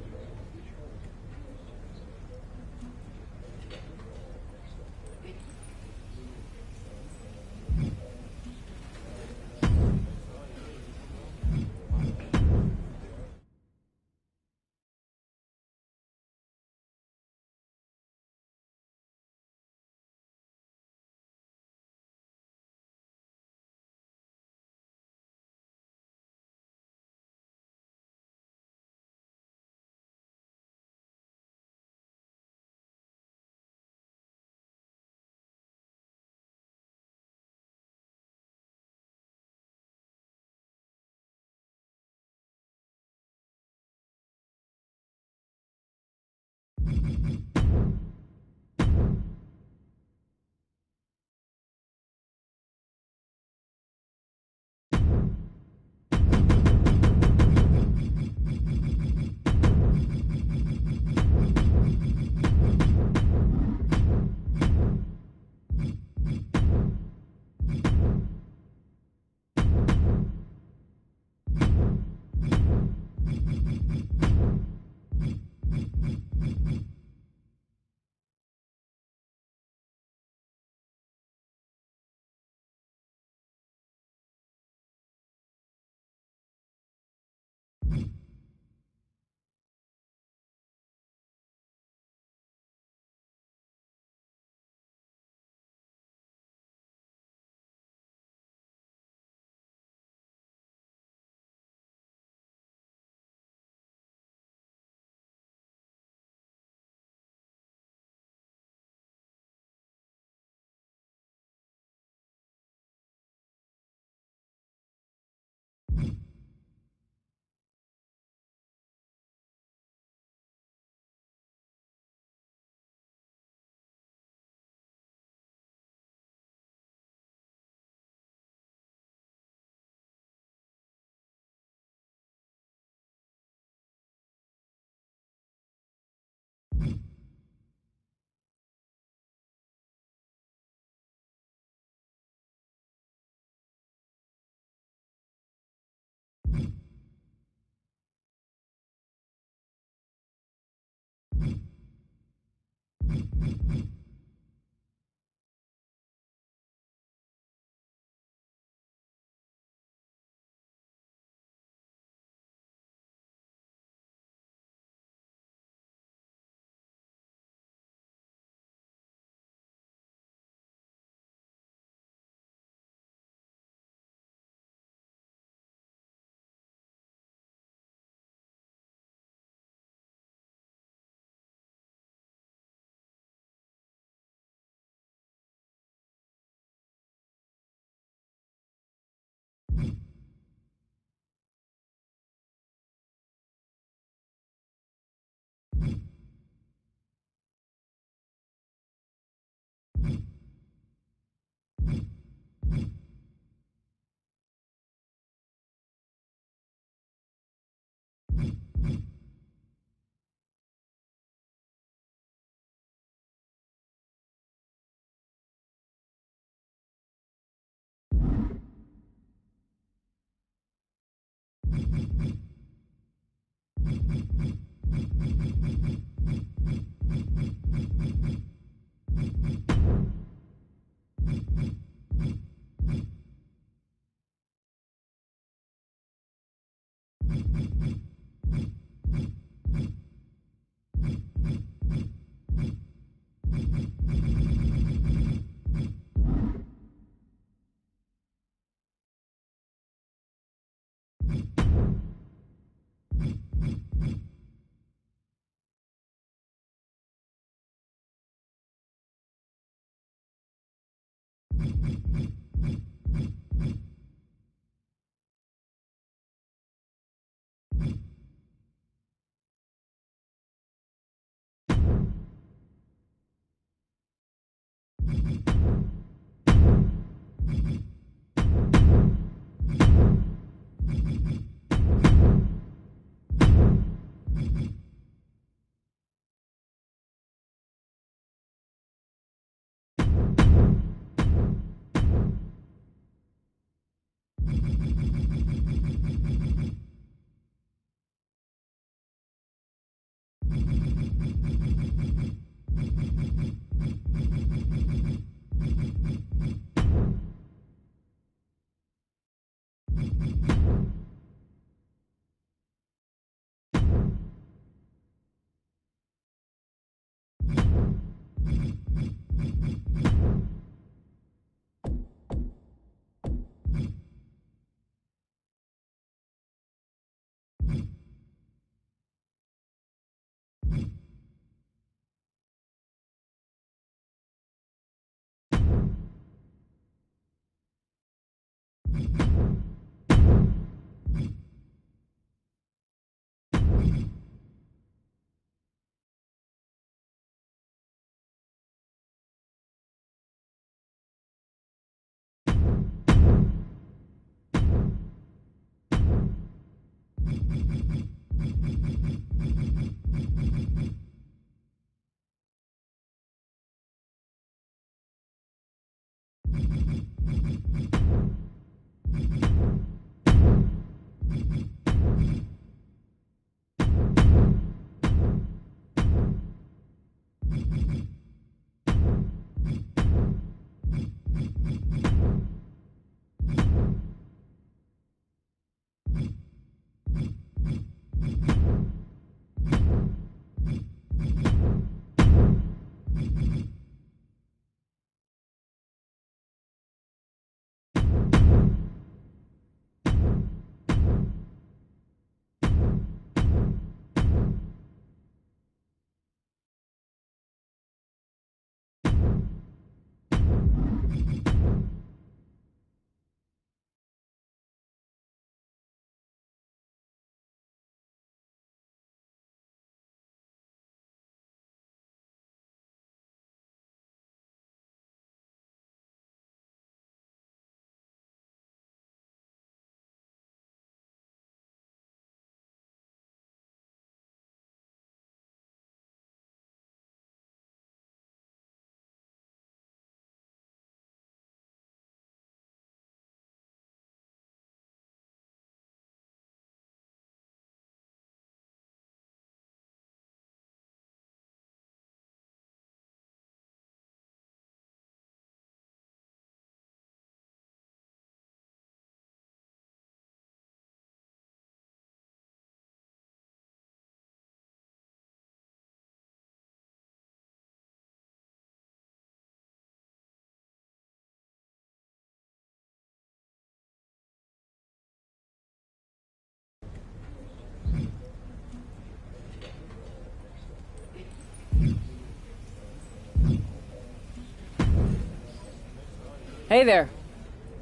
Hey there.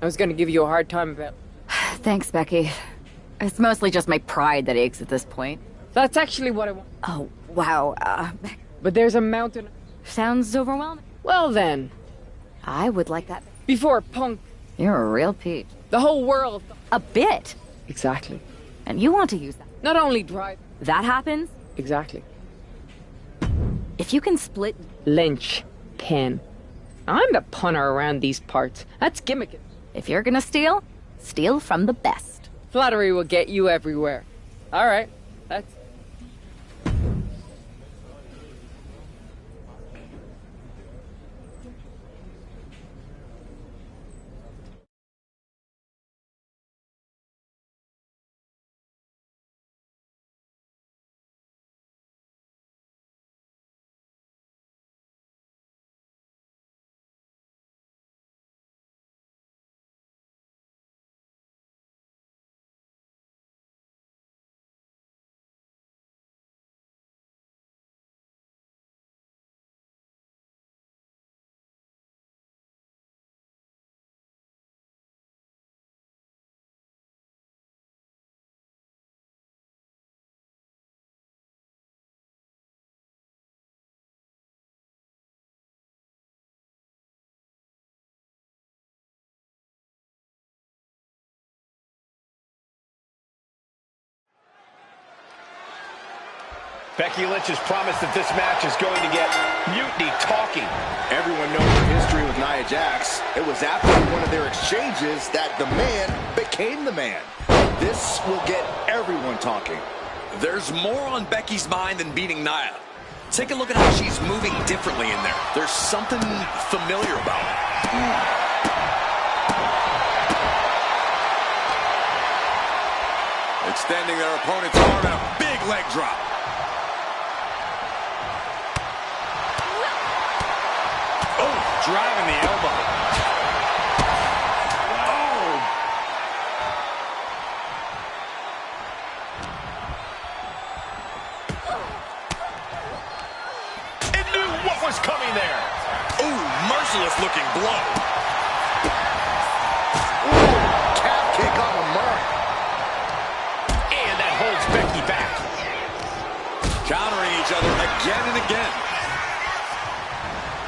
I was gonna give you a hard time about... Thanks, Becky. It's mostly just my pride that aches at this point. That's actually what I want. Oh, wow. But there's a mountain... Sounds overwhelming. Well then. I would like that. Before Punk... You're a real peach. The whole world... A bit. Exactly. And you want to use that. Not only drive... That happens? Exactly. If you can split... Lynch. Pen. I'm the punter around these parts. That's gimmick. If you're gonna steal, steal from the best. Flattery will get you everywhere. All right. That's... Becky Lynch has promised that this match is going to get Mutiny talking. Everyone knows her history with Nia Jax. It was after one of their exchanges that the man became the man. This will get everyone talking. There's more on Becky's mind than beating Nia. Take a look at how she's moving differently in there. There's something familiar about it. Extending their opponent's arm and a big leg drop. Oh, driving the elbow. Oh. It knew what was coming there. Ooh, merciless looking blow. Ooh, calf kick on the mark. And that holds Becky back. Countering each other again and again.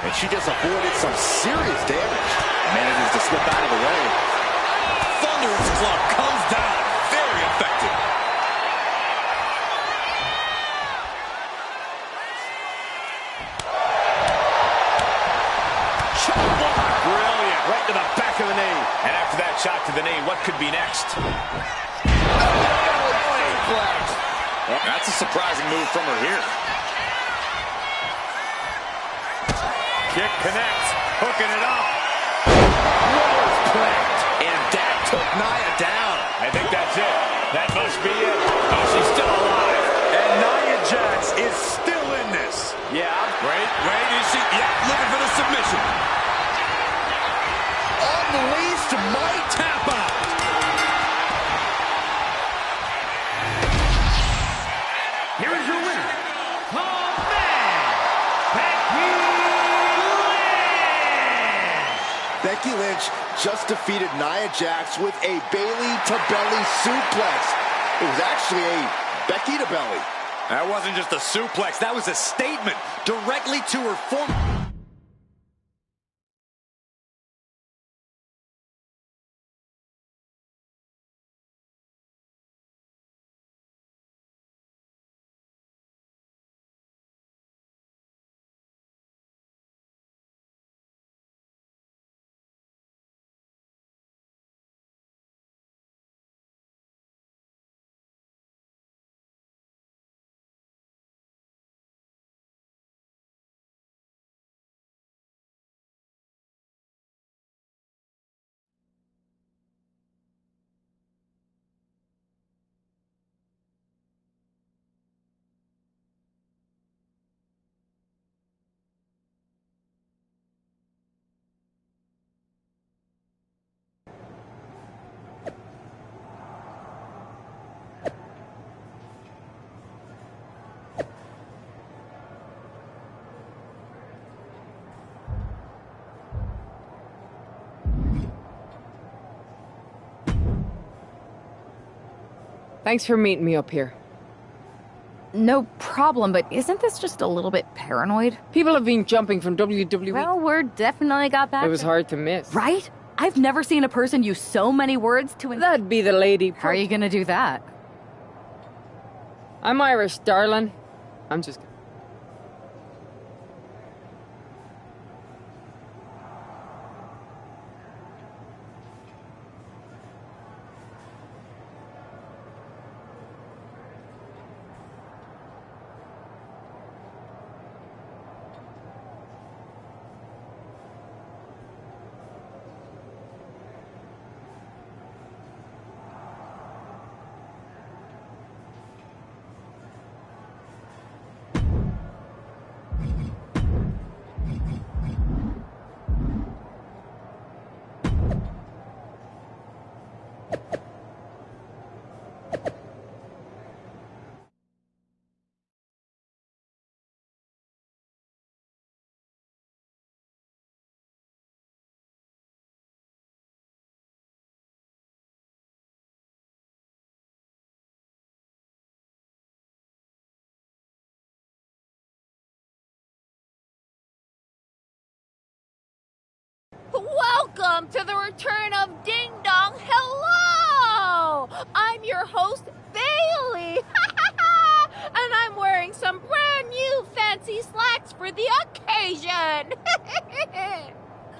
And she just avoided some serious damage. Manages to slip out of the way. Thunderous club comes down. Very effective. Shot block. Brilliant. Right to the back of the knee. And after that shot to the knee, what could be next? That's a surprising move from her here. Kick connects. Hooking it up. Rose plant. And that took Nia down. I think that's it. That must be it. Oh, she's still alive. And Nia Jax is still in this. Yeah. Wait, is she? Yeah, looking for the submission. Unleashed might Tap out. Here is your winner, the man, Becky Lynch. Becky Lynch just defeated Nia Jax with a Bayley-to-belly suplex. It was actually a Becky to belly. That wasn't just a suplex. That was a statement directly to her former... Thanks for meeting me up here. No problem, but isn't this just a little bit paranoid? People have been jumping from WWE. Well, word definitely got back. It was hard to miss. Right? I've never seen a person use so many words to... That'd be the lady. How are you gonna do that? I'm Irish, darling. I'm just... Welcome to the return of Ding Dong. Hello! I'm your host, Bailey. And I'm I'm wearing some brand new fancy slacks for the occasion.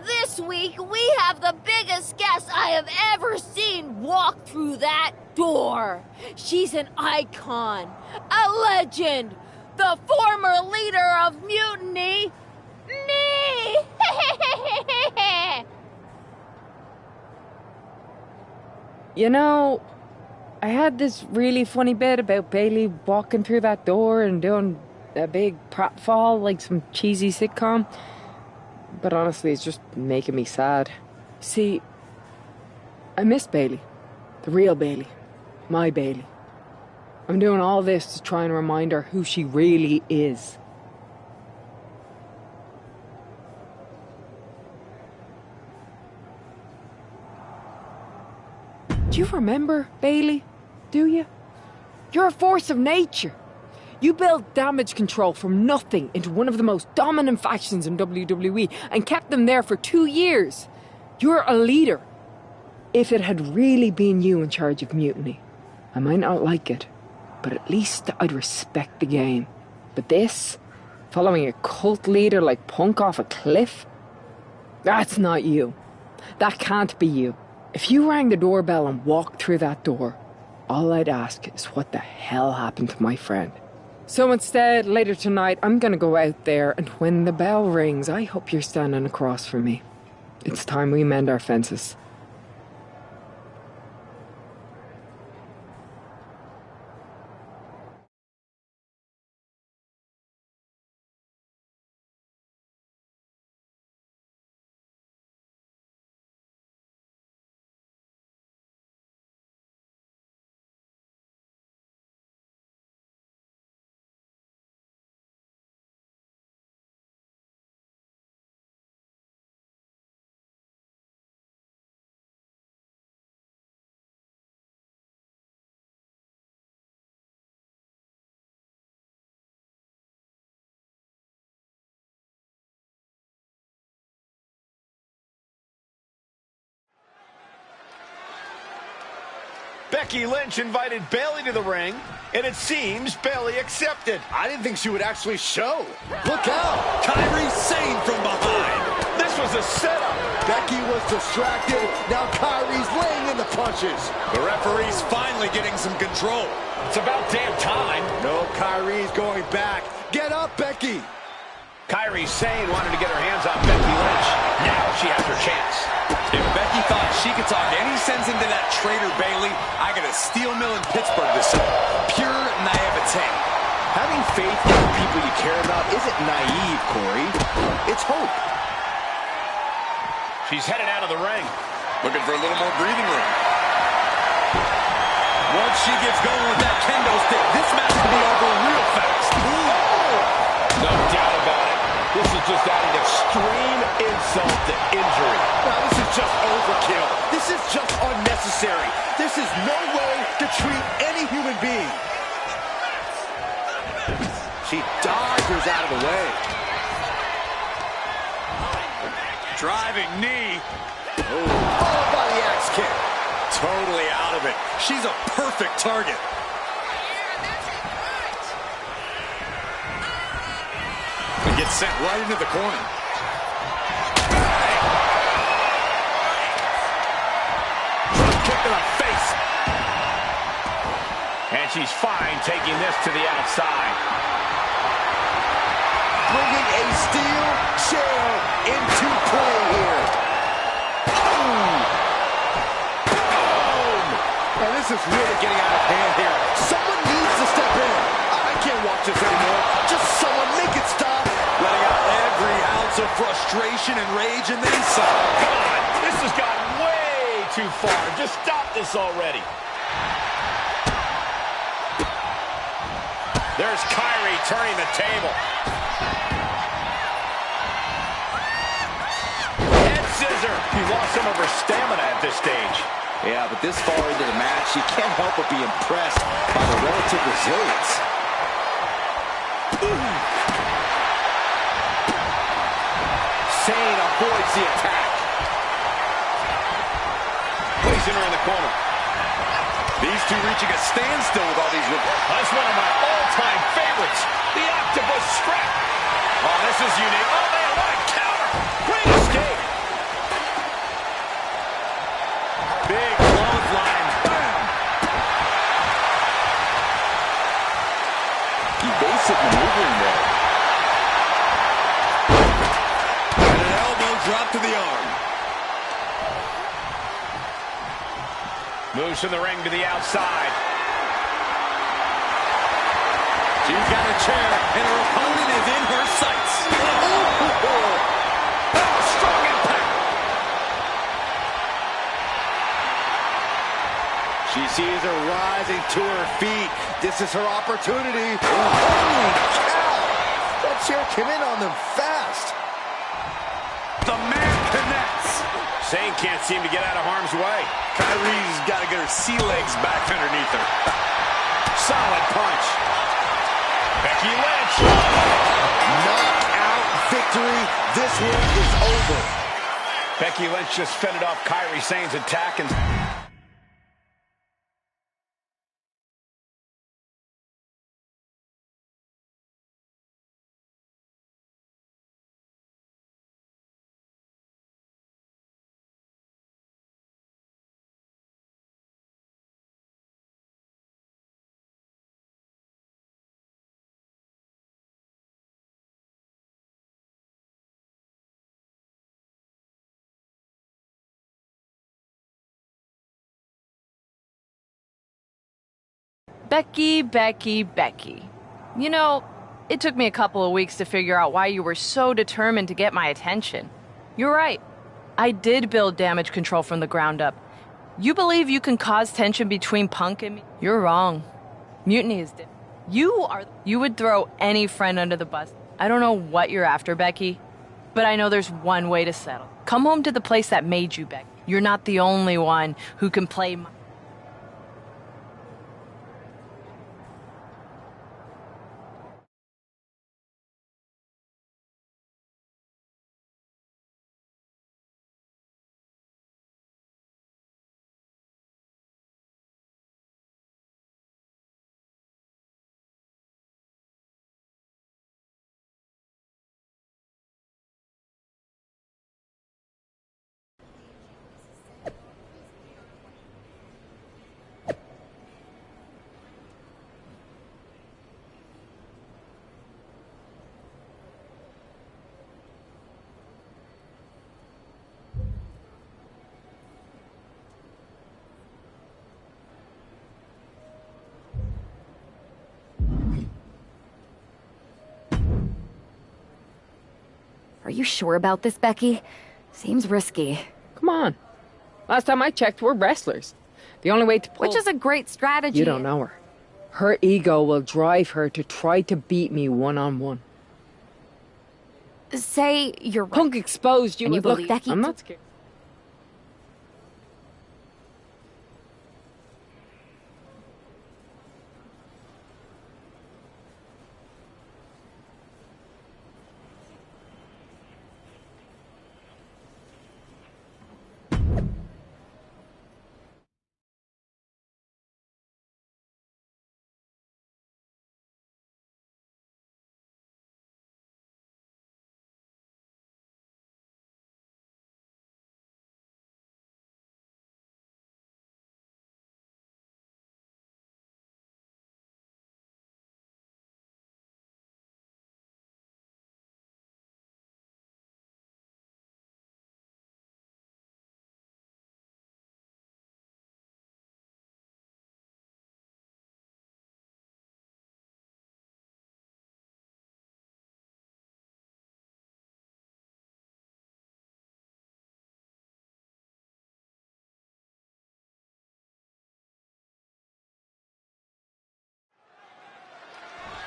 This week, we have the biggest guest I have ever seen walk through that door. She's an icon, a legend, the former leader of Mutiny, me! You know, I had this really funny bit about Bailey walking through that door and doing a big pratfall like some cheesy sitcom. But honestly, it's just making me sad. See, I miss Bailey. The real Bailey. My Bailey. I'm doing all this to try and remind her who she really is. Do you remember, Bailey? Do you? You're a force of nature. You built damage control from nothing into one of the most dominant factions in WWE and kept them there for 2 years. You're a leader. If it had really been you in charge of Mutiny, I might not like it, but at least I'd respect the game. But this, following a cult leader like Punk off a cliff, that's not you. That can't be you. If you rang the doorbell and walked through that door, all I'd ask is what the hell happened to my friend. So instead, later tonight, I'm gonna go out there, and when the bell rings, I hope you're standing across from me. It's time we mend our fences. Becky Lynch invited Bayley to the ring, and it seems Bayley accepted. I didn't think she would actually show. Look out! Kyrie Sane from behind. This was a setup. Becky was distracted. Now Kyrie's laying in the punches. The referee's finally getting some control. It's about damn time. No, Kyrie's going back. Get up, Becky. Kyrie Sane wanted to get her hands on Becky Lynch. Now she has her chance. If Becky thought she could talk any sense into that traitor Bayley, I got a steel mill in Pittsburgh to say. Pure naivete. Having faith in the people you care about isn't naive, Corey. It's hope. She's headed out of the ring. Looking for a little more breathing room. Once she gets going with that kendo stick, this match could be over real fast. No doubt about it. This is just adding extreme insult to injury. Now, this is just overkill. This is just unnecessary. This is no way to treat any human being. She dodgers out of the way. Driving knee. Oh, followed by the axe kick. Totally out of it. She's a perfect target. And gets sent right into the corner. Drop kick to the face. And she's fine taking this to the outside. Bringing a steel chair into play here. And this is really getting out of hand here. Someone needs to step in. I can't watch this anymore. Just someone make it stop. Letting out every ounce of frustration and rage and then some. Come on, this has gotten way too far. Just stop this already. There's Kyrie turning the table. Head scissor. She lost some of her stamina at this stage. Yeah, but this far into the match, you can't help but be impressed by the relative resilience. Sane avoids the attack. Placing her in the corner. These two reaching a standstill with all these... That's one of my all-time favorites, the octopus strap. Oh, this is unique. Oh, man, what a counter. Great escape. Big clothesline. Bam. Evasive maneuvering there. And an elbow drop to the arm. Moves from the ring to the outside. She's got a chair, and her opponent is in her sights. Oh, strong impact. She sees her rising to her feet. This is her opportunity. Holy cow! That chair came in on them fast. The man connects. Sane can't seem to get out of harm's way. Kyrie's got to get her sea legs back underneath her. Solid punch. Becky Lynch. Knockout victory. This one is over. Becky Lynch just fended off Kairi Sane's attack and... Becky, Becky, Becky. You know, it took me a couple of weeks to figure out why you were so determined to get my attention. You're right. I did build damage control from the ground up. You believe you can cause tension between Punk and me? You're wrong. Mutiny is different. You would throw any friend under the bus. I don't know what you're after, Becky, but I know there's one way to settle. Come home to the place that made you, Becky. You're not the only one who can play my... Are you sure about this, Becky? Seems risky. Come on. Last time I checked, we're wrestlers. The only way to pull... Which is a great strategy. You don't know her. Her ego will drive her to try to beat me one-on-one. Say you're right. Punk exposed you. And you believe Becky? I'm not scared.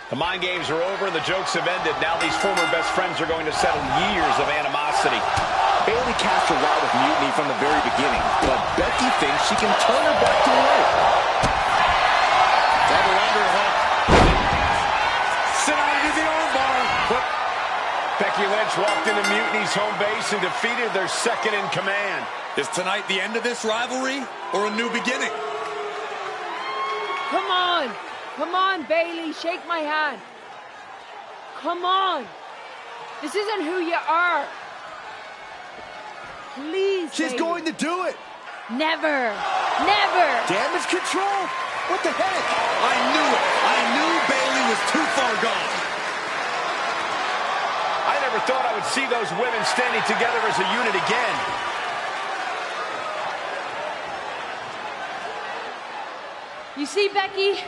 The mind games are over and the jokes have ended. Now these former best friends are going to settle years of animosity. Bayley cast a lot of mutiny from the very beginning, but Becky thinks she can turn her back to her. Double underhook. Sit on into the armbar. Becky Lynch walked into Mutiny's home base and defeated their second in command. Is tonight the end of this rivalry or a new beginning? Come on! Come on, Bailey, shake my hand. Come on! This isn't who you are. Please, She's Bailey. going to do it. Never. Never. Damage control? What the heck? I knew it. I knew Bailey was too far gone. I never thought I would see those women standing together as a unit again. You see, Becky?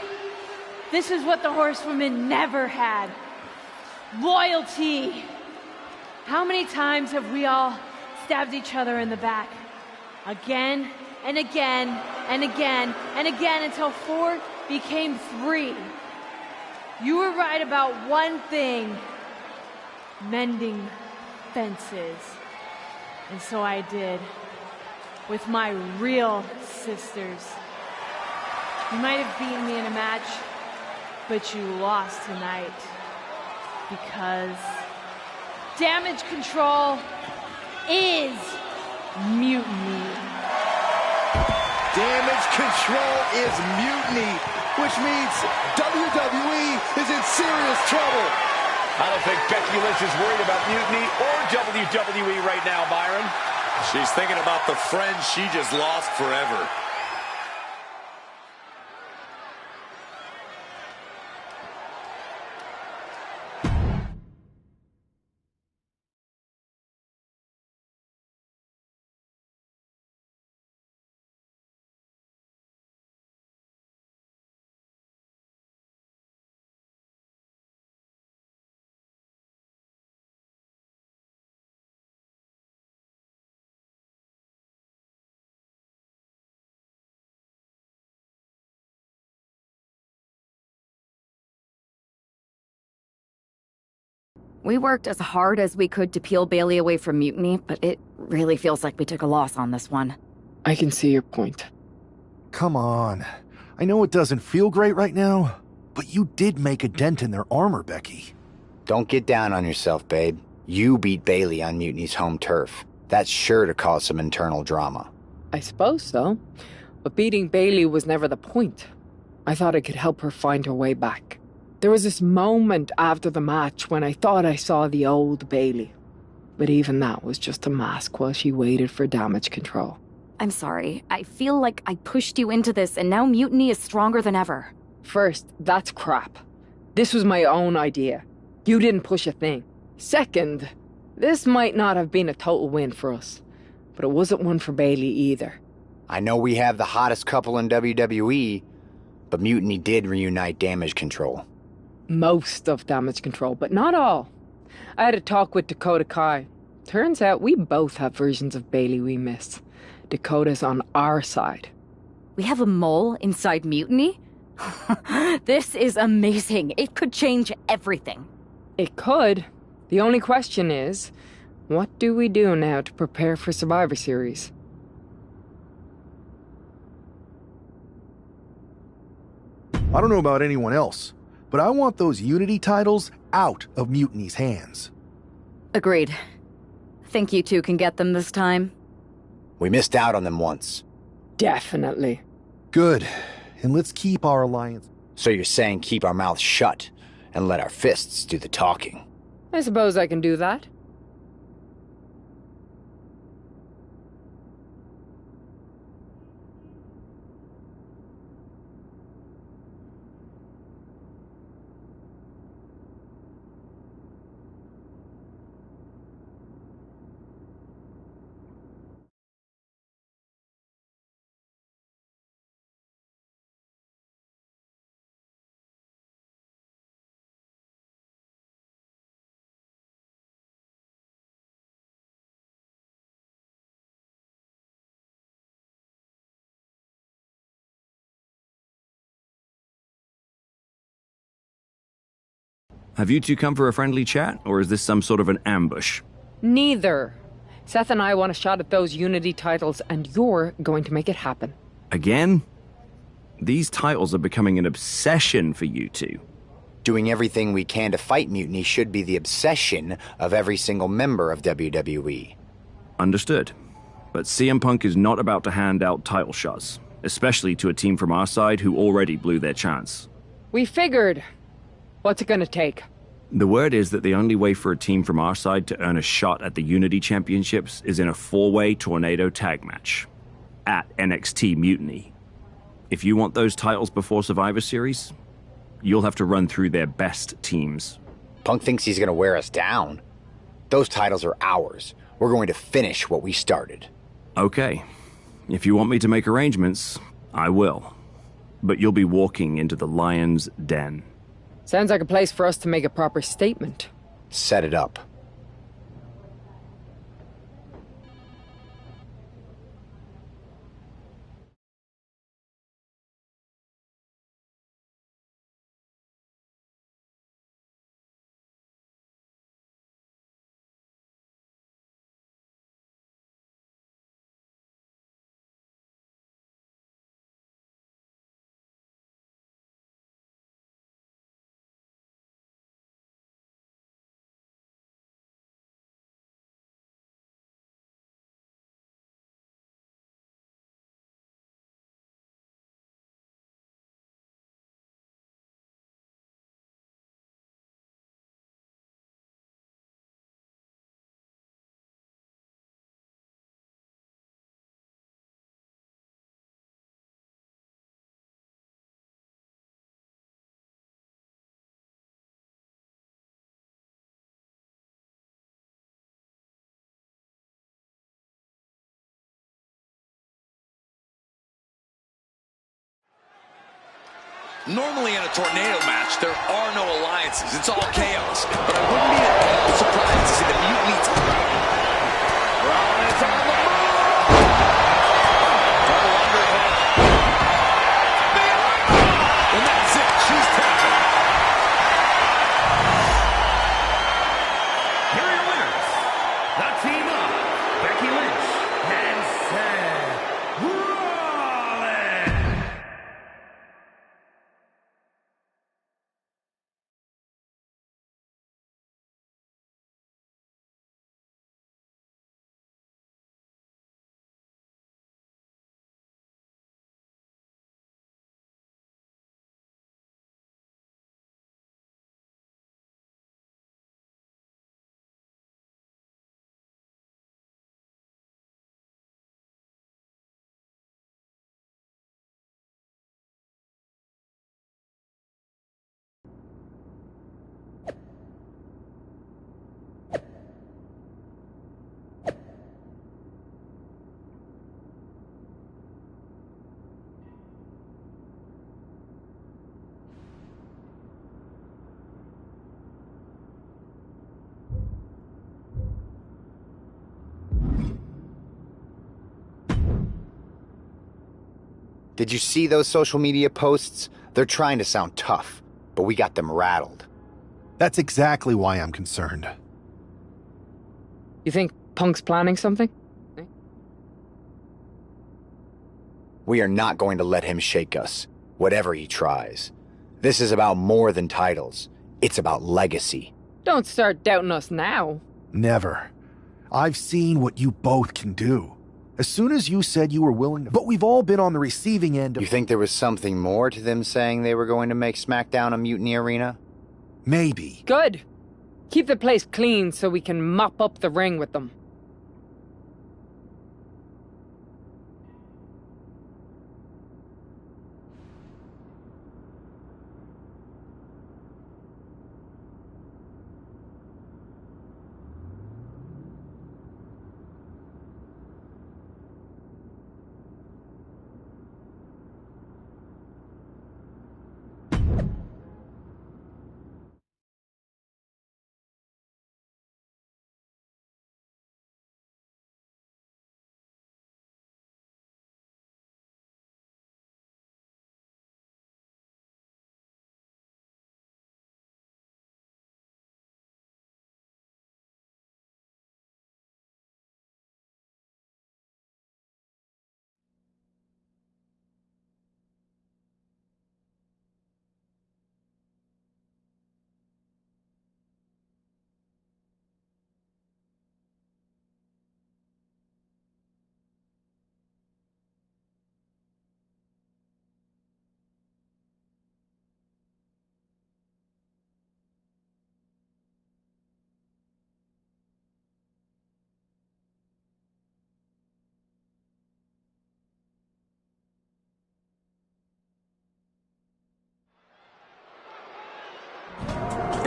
This is what the horsewomen never had. Loyalty. How many times have we all stabbed each other in the back? Again and again and again and again until 4 became 3. You were right about one thing. Mending fences. And so I did. With my real sisters. You might have beaten me in a match, but you lost tonight. Because damage control is mutiny. Damage control is mutiny, which means WWE is in serious trouble. I don't think Becky Lynch is worried about mutiny or WWE right now, Byron. She's thinking about the friends she just lost forever. We worked as hard as we could to peel Bailey away from mutiny, but it really feels like we took a loss on this one. I can see your point. Come on. I know it doesn't feel great right now, but you did make a dent in their armor, Becky. Don't get down on yourself, babe. You beat Bailey on Mutiny's home turf. That's sure to cause some internal drama. I suppose so. But beating Bailey was never the point. I thought I could help her find her way back. There was this moment after the match when I thought I saw the old Bailey. But even that was just a mask while she waited for damage control. I'm sorry. I feel like I pushed you into this, and now mutiny is stronger than ever. First, that's crap. This was my own idea. You didn't push a thing. Second, this might not have been a total win for us, but it wasn't one for Bailey either. I know we have the hottest couple in WWE, but Mutiny did reunite damage control. Most of damage control, but not all. I had a talk with Dakota Kai. Turns out we both have versions of Bailey we miss. Dakota's on our side. We have a mole inside mutiny? This is amazing. It could change everything. It could. The only question is, what do we do now to prepare for Survivor Series? I don't know about anyone else, but I want those Unity titles out of Mutiny's hands. Agreed. Think you two can get them this time? We missed out on them once. Definitely. Good. And let's keep our alliance. So you're saying keep our mouths shut and let our fists do the talking? I suppose I can do that. Have you two come for a friendly chat, or is this some sort of an ambush? Neither. Seth and I want a shot at those Unity titles, and you're going to make it happen. Again? These titles are becoming an obsession for you two. Doing everything we can to fight Mutiny should be the obsession of every single member of WWE. Understood. But CM Punk is not about to hand out title shots. especially to a team from our side who already blew their chance. We figured. What's it gonna take? The word is that the only way for a team from our side to earn a shot at the Unity Championships is in a 4-way Tornado tag match at NXT Mutiny. If you want those titles before Survivor Series, you'll have to run through their best teams. Punk thinks he's gonna wear us down. Those titles are ours. We're going to finish what we started. Okay. If you want me to make arrangements, I will. But you'll be walking into the lion's den. Sounds like a place for us to make a proper statement. Set it up. Normally in a tornado match, there are no alliances. It's all chaos. But I wouldn't be at all surprised to see the Mutiny Rollins on the move! Double underhook. And that's it. She's tapping. Here are your winners. The team of Becky Lynch and Seth Rollins. Did you see those social media posts? They're trying to sound tough, but we got them rattled. That's exactly why I'm concerned. You think Punk's planning something? We are not going to let him shake us, whatever he tries. This is about more than titles. It's about legacy. Don't start doubting us now. Never. I've seen what you both can do. As soon as you said you were willing to... But we've all been on the receiving end of... You think there was something more to them saying they were going to make SmackDown a Mutiny Arena? Maybe. Good. Keep the place clean so we can mop up the ring with them.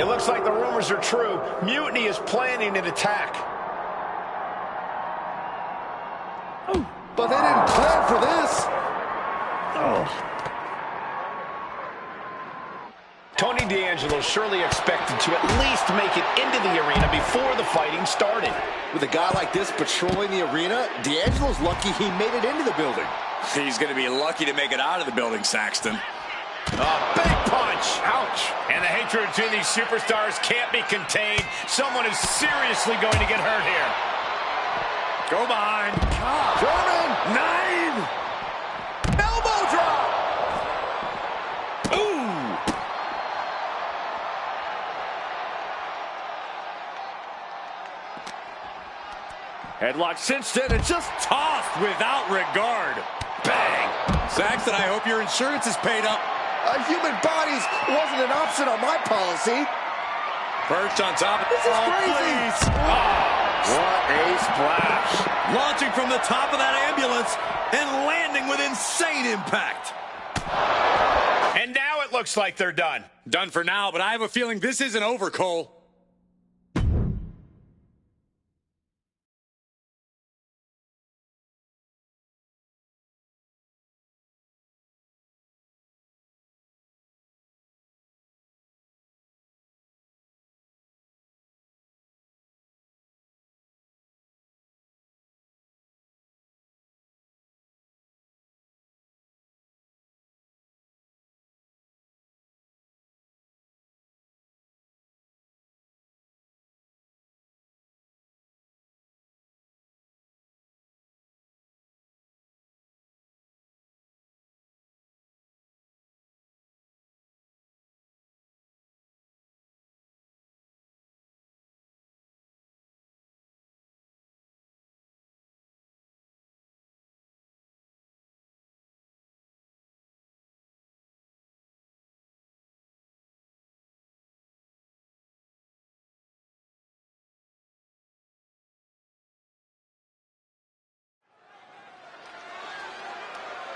It looks like the rumors are true. Mutiny is planning an attack. But they didn't plan for this. Tony D'Angelo surely expected to at least make it into the arena before the fighting started. With a guy like this patrolling the arena, D'Angelo's lucky he made it into the building. He's going to be lucky to make it out of the building, Saxton. A big punch. Ouch. And the hatred between these superstars can't be contained. Someone is seriously going to get hurt here. Go behind. German! 9! Elbow drop! Ooh! Headlock cinched in and just tossed without regard. Bang! Saxton, I hope your insurance is paid up. Human bodies wasn't an option on my policy. Perched on top of This is crazy. What a splash. Launching from the top of that ambulance and landing with insane impact. And now it looks like they're done. Done for now, but I have a feeling this isn't over, Cole.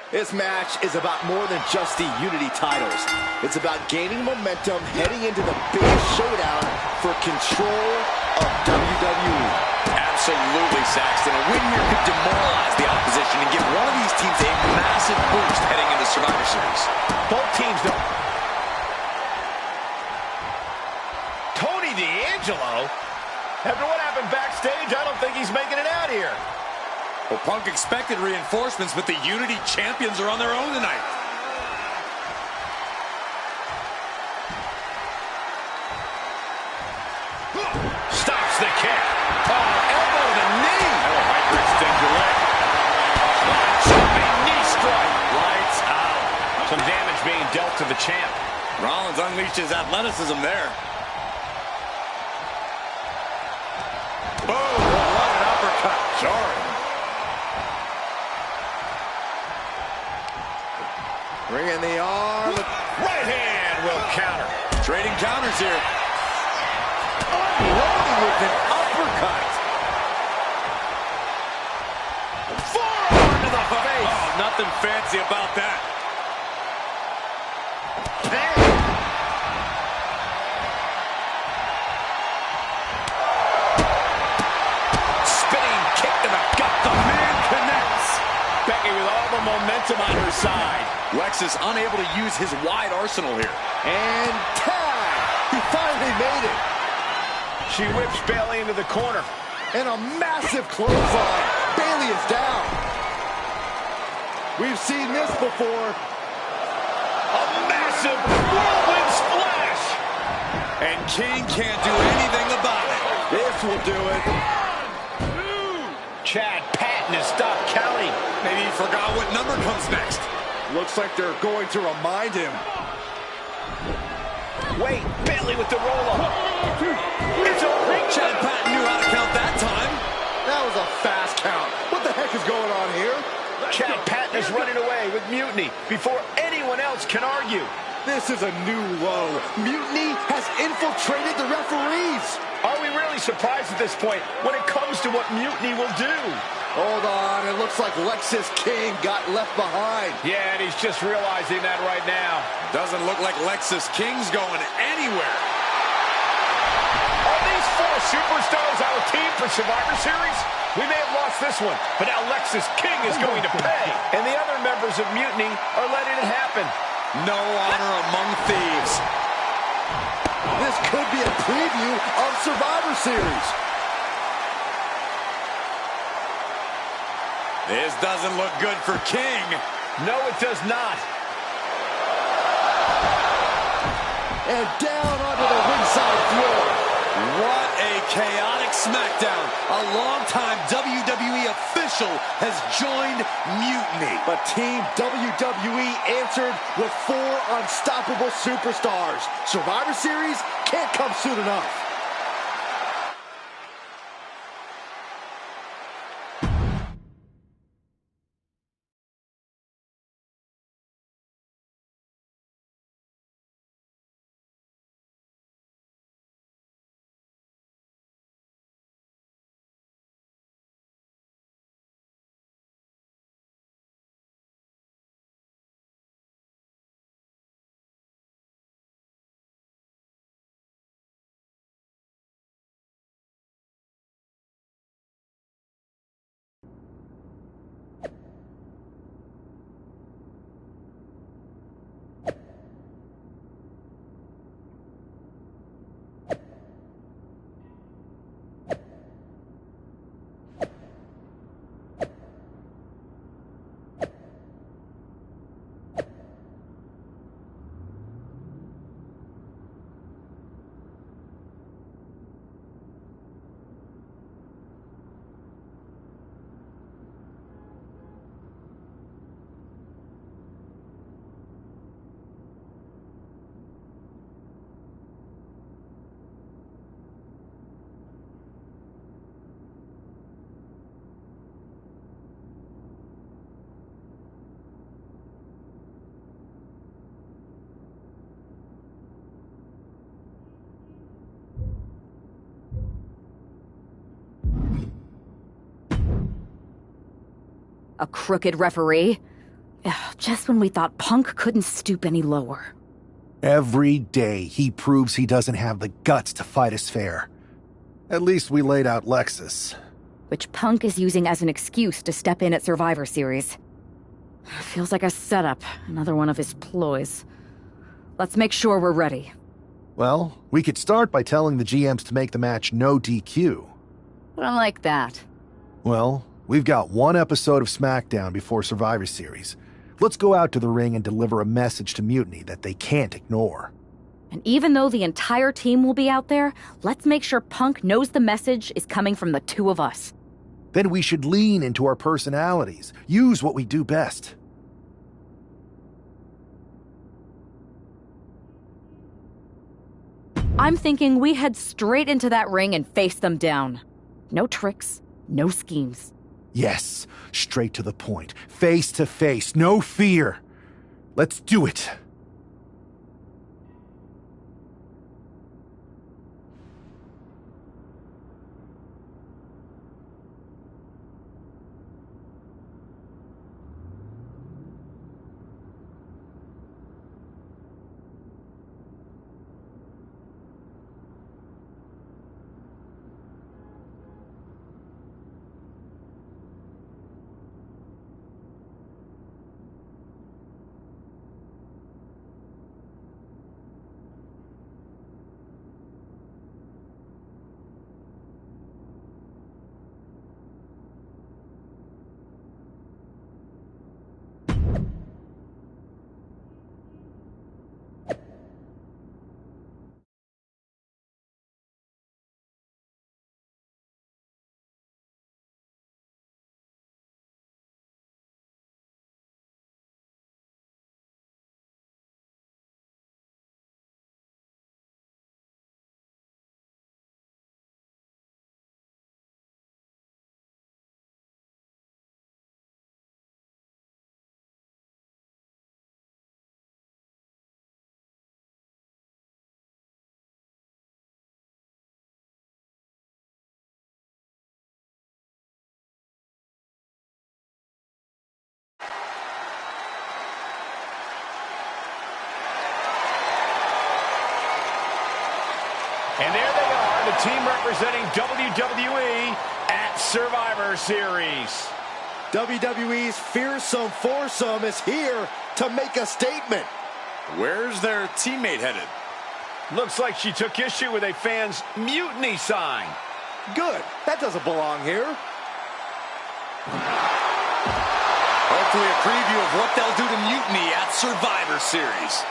This match is about more than just the Unity titles. It's about gaining momentum heading into the big showdown for control of WWE. Absolutely, Saxton. A win here could demoralize the opposition and give one of these teams a massive boost heading into Survivor Series. Both teams don't. Tony D'Angelo? After what happened backstage, I don't think he's making it out here. Well, Punk expected reinforcements, but the Unity champions are on their own tonight. Stops the kick. Oh, elbow to the knee. Oh, hyperextend your leg. Jumping knee strike. Lights out. Some damage being dealt to the champ. Rollins unleashed his athleticism there. Boom. What an uppercut. Jarring. Bringing the arm. Right hand will counter. Trading counters here. Unloading with an uppercut. Forearm to the face. Oh, nothing fancy about that. Spinning kick to the gut. The man connects. Becky with all the momentum on her side. Lexus unable to use his wide arsenal here. And tag! He finally made it. She whips Bayley into the corner. And a massive clothesline. Bayley is down. We've seen this before. A massive whirlwind splash. And King can't do anything about it. This will do it. Chad Patton has stopped counting. Maybe he forgot what number comes next. Looks like they're going to remind him. Wait, Bayley with the roll-up. It's over. Chad Patton knew how to count that time. That was a fast count. What the heck is going on here? Chad Patton is running away with Mutiny before anyone else can argue. This is a new low. Mutiny has infiltrated the referees. Are we really surprised at this point when it comes to what Mutiny will do? Hold on, it looks like Lexus King got left behind. Yeah, and he's just realizing that right now. Doesn't look like Lexus King's going anywhere. superstars our team for Survivor Series? We may have lost this one, but now Lexus King is going to pay. And the other members of Mutiny are letting it happen. No honor among thieves. This could be a preview of Survivor Series. This doesn't look good for King. No, it does not. And down onto the ringside floor. What a chaotic SmackDown. A longtime WWE official has joined Mutiny. But Team WWE answered with 4 unstoppable superstars. Survivor Series can't come soon enough. A crooked referee? Ugh, just when we thought Punk couldn't stoop any lower. Every day he proves he doesn't have the guts to fight us fair. At least we laid out Lexus. Which Punk is using as an excuse to step in at Survivor Series. Feels like a setup, another one of his ploys. Let's make sure we're ready. Well, we could start by telling the GMs to make the match no DQ. I like that. Well, we've got one episode of SmackDown before Survivor Series. Let's go out to the ring and deliver a message to Mutiny that they can't ignore. And even though the entire team will be out there, let's make sure Punk knows the message is coming from the two of us. Then we should lean into our personalities, use what we do best. I'm thinking we head straight into that ring and face them down. No tricks, no schemes. Yes, straight to the point, face to face, no fear. Let's do it. And there they are, the team representing WWE at Survivor Series. WWE's fearsome foursome is here to make a statement. Where's their teammate headed? Looks like she took issue with a fan's mutiny sign. Good. That doesn't belong here. Hopefully a preview of what they'll do to Mutiny at Survivor Series.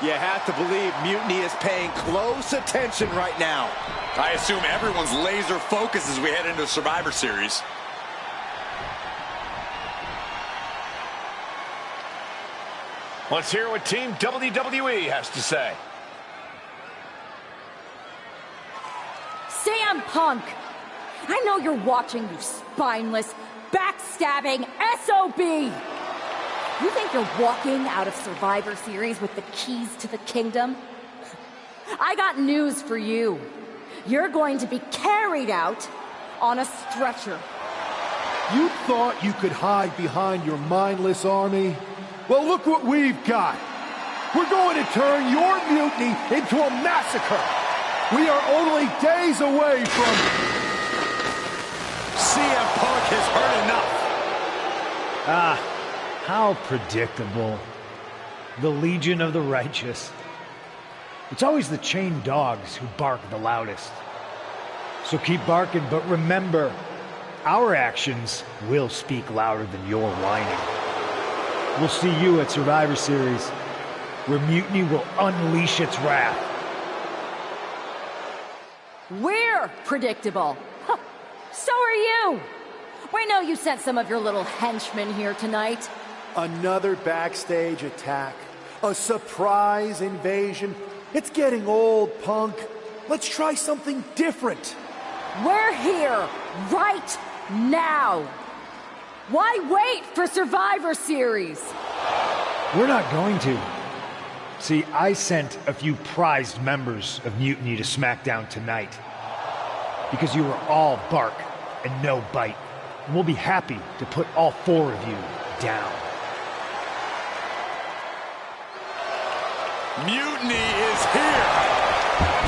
You have to believe Mutiny is paying close attention right now. I assume everyone's laser focused as we head into Survivor Series. Let's hear what Team WWE has to say. CM Punk! I know you're watching, you spineless, backstabbing SOB! You think you're walking out of Survivor Series with the keys to the kingdom? I got news for you. You're going to be carried out on a stretcher. You thought you could hide behind your mindless army? Well, look what we've got. We're going to turn your mutiny into a massacre. We are only days away from... CM Punk has heard enough. How predictable. The Legion of the Righteous. It's always the chained dogs who bark the loudest. So keep barking, but remember, our actions will speak louder than your whining. We'll see you at Survivor Series, where Mutiny will unleash its wrath. We're predictable. Huh. So are you. We know you sent some of your little henchmen here tonight. Another backstage attack. A surprise invasion. It's getting old, Punk. Let's try something different. We're here right now. Why wait for Survivor Series? We're not going to. See, I sent a few prized members of Mutiny to SmackDown tonight. Because you were all bark and no bite. And we'll be happy to put all four of you down. Mutiny is here.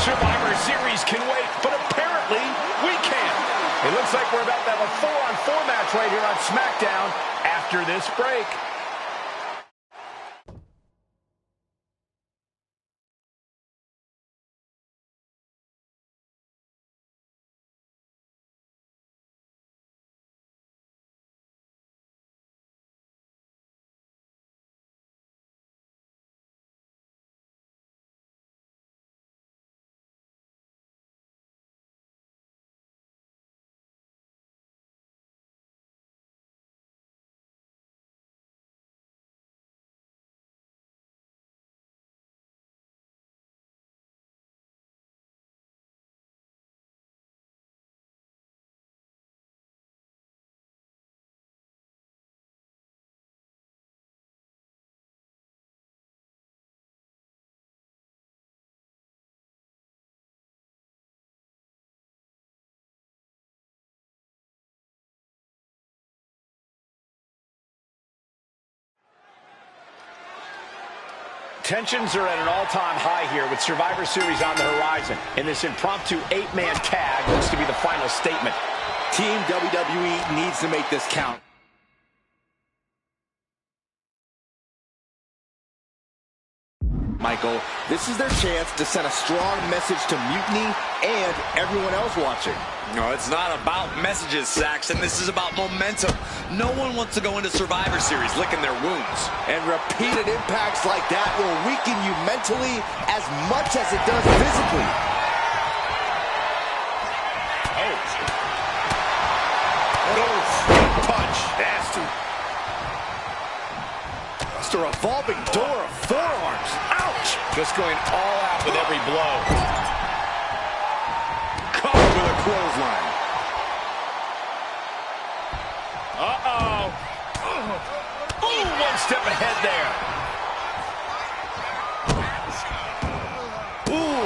Survivor Series can wait, but apparently we can't. It looks like we're about to have a 4-on-4 match right here on SmackDown after this break. Tensions are at an all-time high here with Survivor Series on the horizon. And this impromptu 8-man tag looks to be the final statement. Team WWE needs to make this count. Michael, this is their chance to send a strong message to Mutiny and everyone else watching. No, it's not about messages, Saxon. This is about momentum. No one wants to go into Survivor Series licking their wounds. And repeated impacts like that will weaken you mentally as much as it does physically. Punch. Nasty. Just a revolving door of forearms. Ouch! Just going all out with every blow. Caught with a clothesline. Uh-oh. Ooh, one step ahead there. Ooh.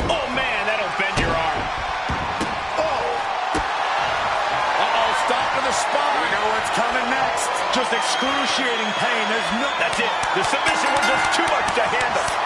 Oh, man, that'll bend your arm. Oh. Uh-oh, stop to the spine. We know what's coming next. Just excruciating pain. That's it. The submission was just too much to handle.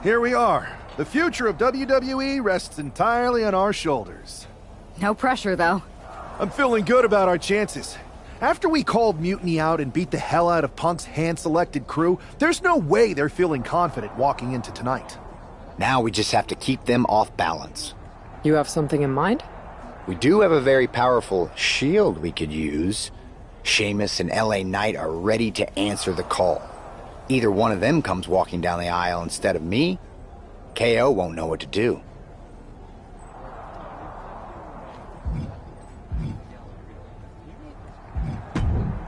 Here we are. The future of WWE rests entirely on our shoulders. No pressure, though. I'm feeling good about our chances. After we called Mutiny out and beat the hell out of Punk's hand-selected crew, there's no way they're feeling confident walking into tonight. Now we just have to keep them off balance. You have something in mind? We do have a very powerful shield we could use. Sheamus and LA Knight are ready to answer the call. Either one of them comes walking down the aisle instead of me, KO won't know what to do.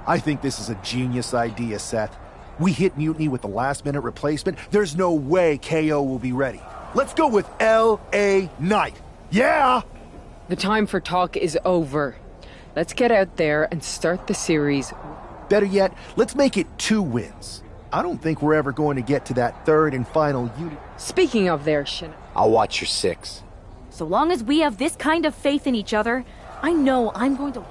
I think this is a genius idea, Seth. We hit Mutiny with the last-minute replacement. There's no way KO will be ready. Let's go with LA Knight. Yeah! The time for talk is over. Let's get out there and start the series. Better yet, let's make it 2 wins. I don't think we're ever going to get to that third and final unit. Speaking of their I'll watch your 6. So long as we have this kind of faith in each other, I know I'm going to...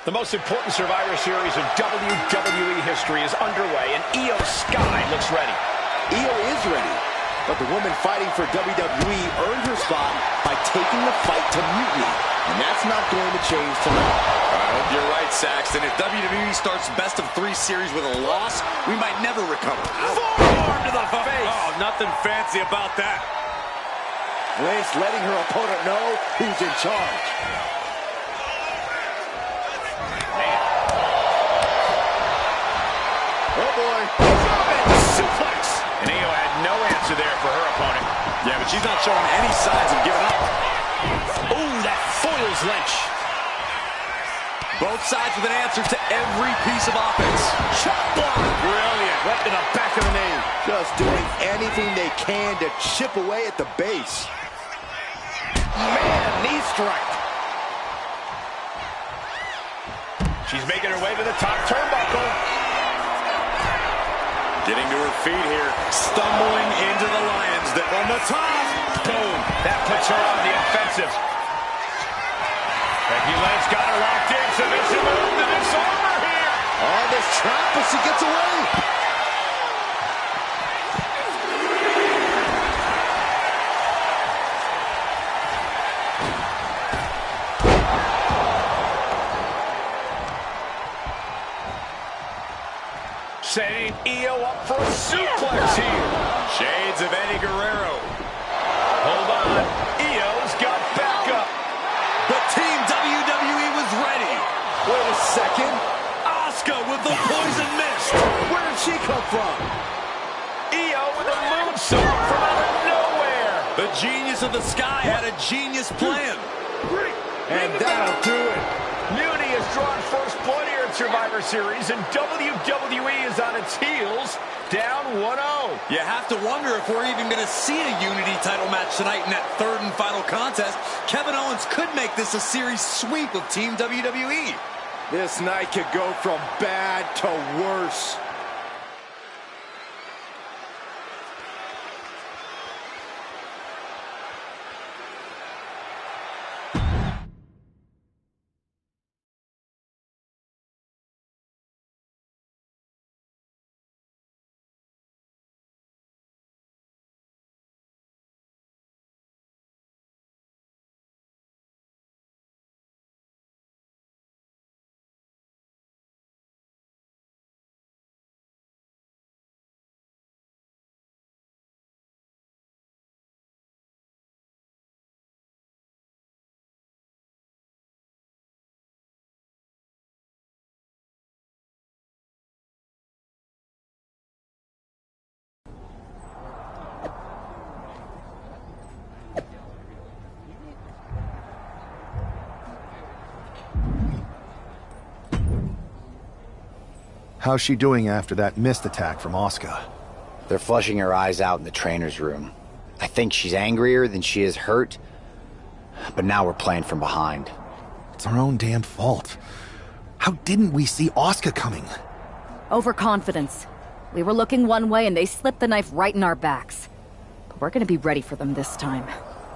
The most important Survivor Series of WWE history is underway, and Io Sky looks ready. Io is ready, but the woman fighting for WWE earned her spot by taking the fight to Mutiny, and that's not going to change tonight. I hope you're right, Saxton. If WWE starts best of 3 series with a loss, we might never recover. Forearm to the face. Oh, nothing fancy about that. Lynch letting her opponent know who's in charge. Oh boy. Suplex. And Io had no answer there for her opponent. Yeah, but she's not showing any signs of giving up. Ooh, that foils Lynch. Both sides with an answer to every piece of offense. Chop block. Brilliant. Right to the back of the knee. Just doing anything they can to chip away at the base. Man, knee strike. She's making her way to the top turnbuckle. Getting to her feet here. Stumbling into the Lions Den from the top. Boom. That puts her on the offensive. Becky Lynch got her locked in. Submission move to disarm her here. On this trap, but she gets away. Setting Io up for a suplex here. Shades of Eddie Guerrero. Hold on. Io's got backup. But Team WWE was ready. Wait a second. Asuka with the poison mist. Where did she come from? Io with a moonsault from out of nowhere. The genius of the sky had a genius plan. And that'll do it. Mutiny has drawn first blood here at Survivor Series, and WWE is on its heels, down 1-0. You have to wonder if we're even going to see a Unity title match tonight in that third and final contest. Kevin Owens could make this a series sweep of Team WWE. This night could go from bad to worse. How's she doing after that missed attack from Asuka? They're flushing her eyes out in the trainer's room. I think she's angrier than she is hurt, but now we're playing from behind. It's our own damn fault. How didn't we see Asuka coming? Overconfidence. We were looking one way and they slipped the knife right in our backs. But we're gonna be ready for them this time.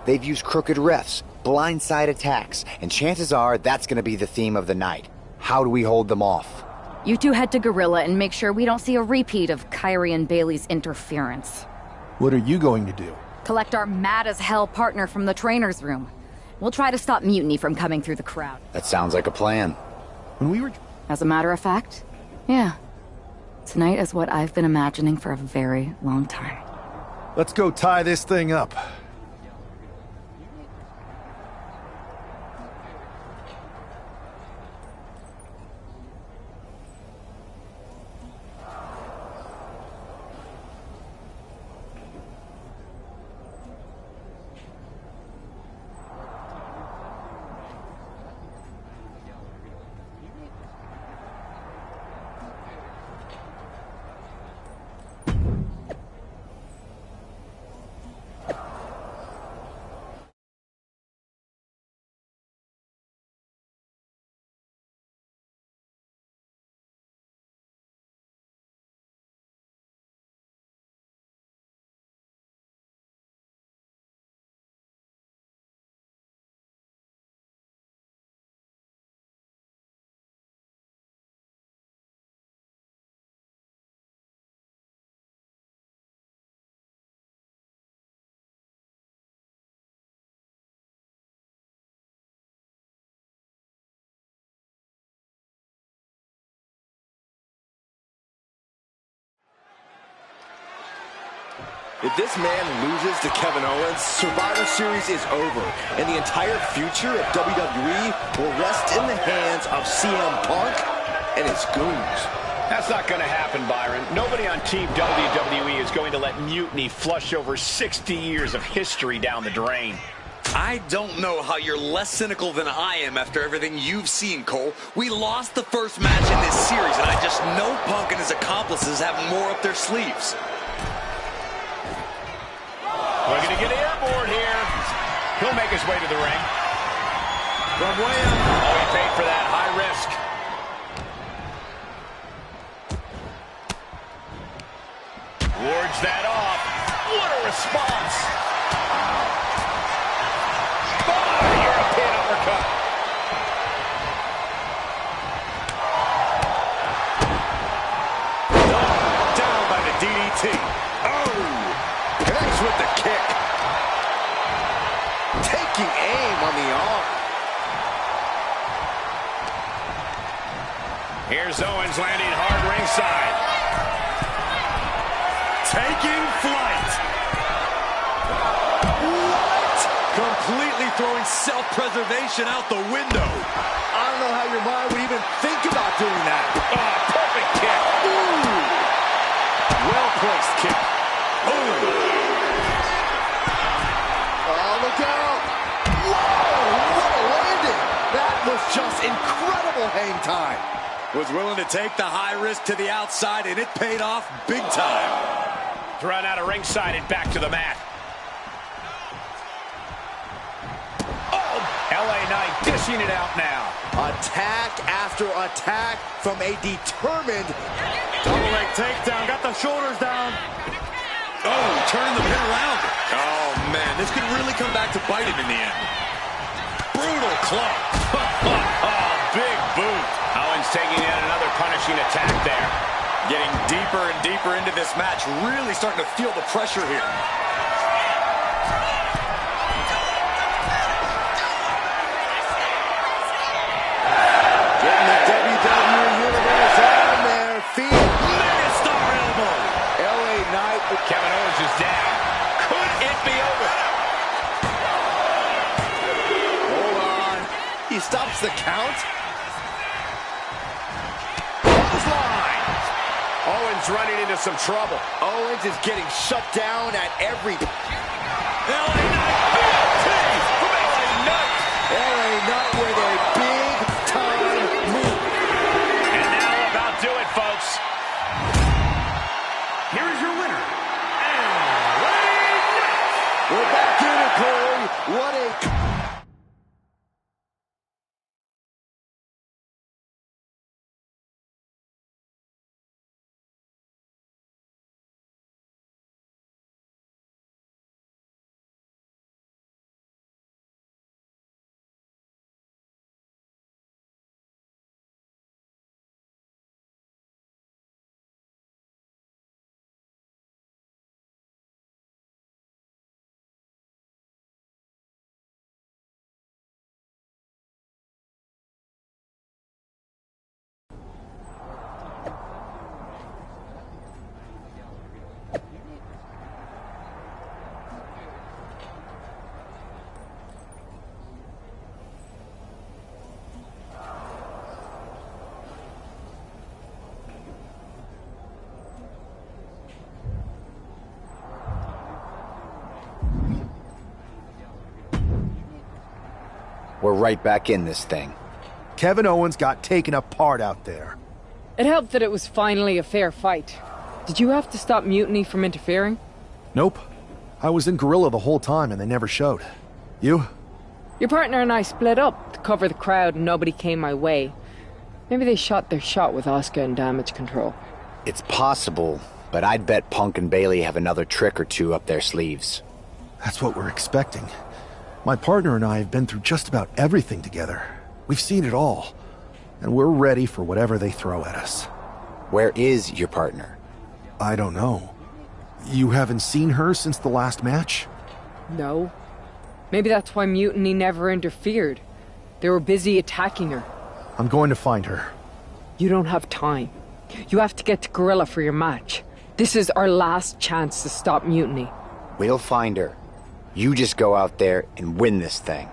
They've used crooked refs, blindside attacks, and chances are that's gonna be the theme of the night. How do we hold them off? You two head to Gorilla and make sure we don't see a repeat of Kyrie and Bailey's interference. What are you going to do? Collect our mad-as-hell partner from the trainer's room. We'll try to stop Mutiny from coming through the crowd. That sounds like a plan. When we were... As a matter of fact, yeah. Tonight is what I've been imagining for a very long time. Let's go tie this thing up. If this man loses to Kevin Owens, Survivor Series is over, and the entire future of WWE will rest in the hands of CM Punk and his goons. That's not going to happen, Byron. Nobody on Team WWE is going to let Mutiny flush over 60 years of history down the drain. I don't know how you're less cynical than I am after everything you've seen, Cole. We lost the first match in this series, and I just know Punk and his accomplices have more up their sleeves. Looking to get airborne here. He'll make his way to the ring. From way up. Oh, he paid for that. High risk. Wards that off. What a response. Oh, European uppercut. Oh, down by the DDT. Oh. Connects with the kick. Taking aim on the arm. Here's Owens landing hard ringside. Taking flight. What? Completely throwing self-preservation out the window. I don't know how your mind would even think about doing that. Oh, perfect kick. Ooh. Well-placed kick. Ooh. Look out! Whoa! What a landing! That was just incredible hang time. Was willing to take the high risk to the outside, and it paid off big time. Thrown out of ringside and back to the mat. Oh! LA Knight dishing it out now. Attack after attack from a determined double leg takedown. Got the shoulders down. Oh, turning the pin around. Oh, man, this could really come back to bite him in the end. Brutal club. Oh, big boot. Owens taking in another punishing attack there. Getting deeper and deeper into this match. Really starting to feel the pressure here. Getting the WWE Universe out of there. Feet. Megastar elbow. LA Knight. Kevin Owens is down. Could it be over? Hold on. He stops the count. Clothesline. Owens running into some trouble. Owens is getting shut down at every... LA Knight. BLT from LA Knight. LA Knight with a big-time move. And that'll about do it, folks. We're back in it, Corey. What a... We're right back in this thing. Kevin Owens got taken apart out there. It helped that it was finally a fair fight. Did you have to stop Mutiny from interfering? Nope. I was in Gorilla the whole time and they never showed. You? Your partner and I split up to cover the crowd and nobody came my way. Maybe they shot their shot with Asuka and Damage Control. It's possible, but I'd bet Punk and Bayley have another trick or two up their sleeves. That's what we're expecting. My partner and I have been through just about everything together. We've seen it all. And we're ready for whatever they throw at us. Where is your partner? I don't know. You haven't seen her since the last match? No. Maybe that's why Mutiny never interfered. They were busy attacking her. I'm going to find her. You don't have time. You have to get to Gorilla for your match. This is our last chance to stop Mutiny. We'll find her. You just go out there and win this thing.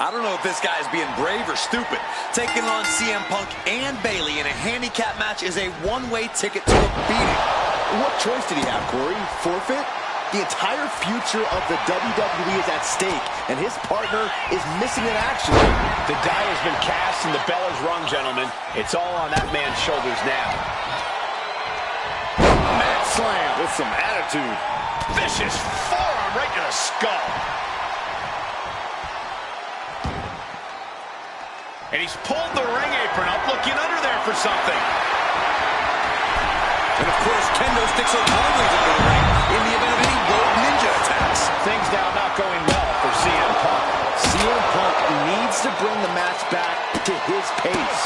I don't know if this guy's being brave or stupid. Taking on CM Punk and Bayley in a handicap match is a one-way ticket to a beating. What choice did he have, Corey? Forfeit? The entire future of the WWE is at stake, and his partner is missing in action. The die has been cast and the bell is rung, gentlemen. It's all on that man's shoulders now. Mat slam with some attitude. Vicious forearm right to the skull. And he's pulled the ring apron up, looking under there for something. And of course, kendo sticks are always under the ring in the event of any rogue ninja attacks. Things now not going well for CM Punk. CM Punk needs to bring the match back to his pace.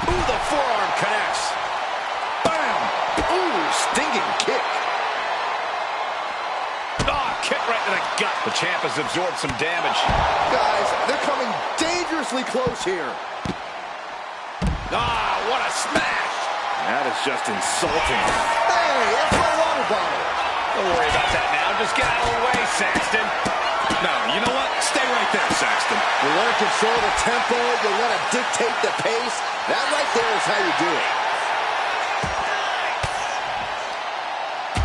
Ooh, the forearm connects. Bam! Ooh, stinging kick. Kick right to the gut. The champ has absorbed some damage. Guys, they're coming dangerously close here. Ah, what a smash. That is just insulting. Hey, that's my water bottle. Don't worry about that now. Just get out of the way, Saxton. No, you know what? Stay right there, Saxton. You want to control the tempo. You want to dictate the pace. That right there is how you do it.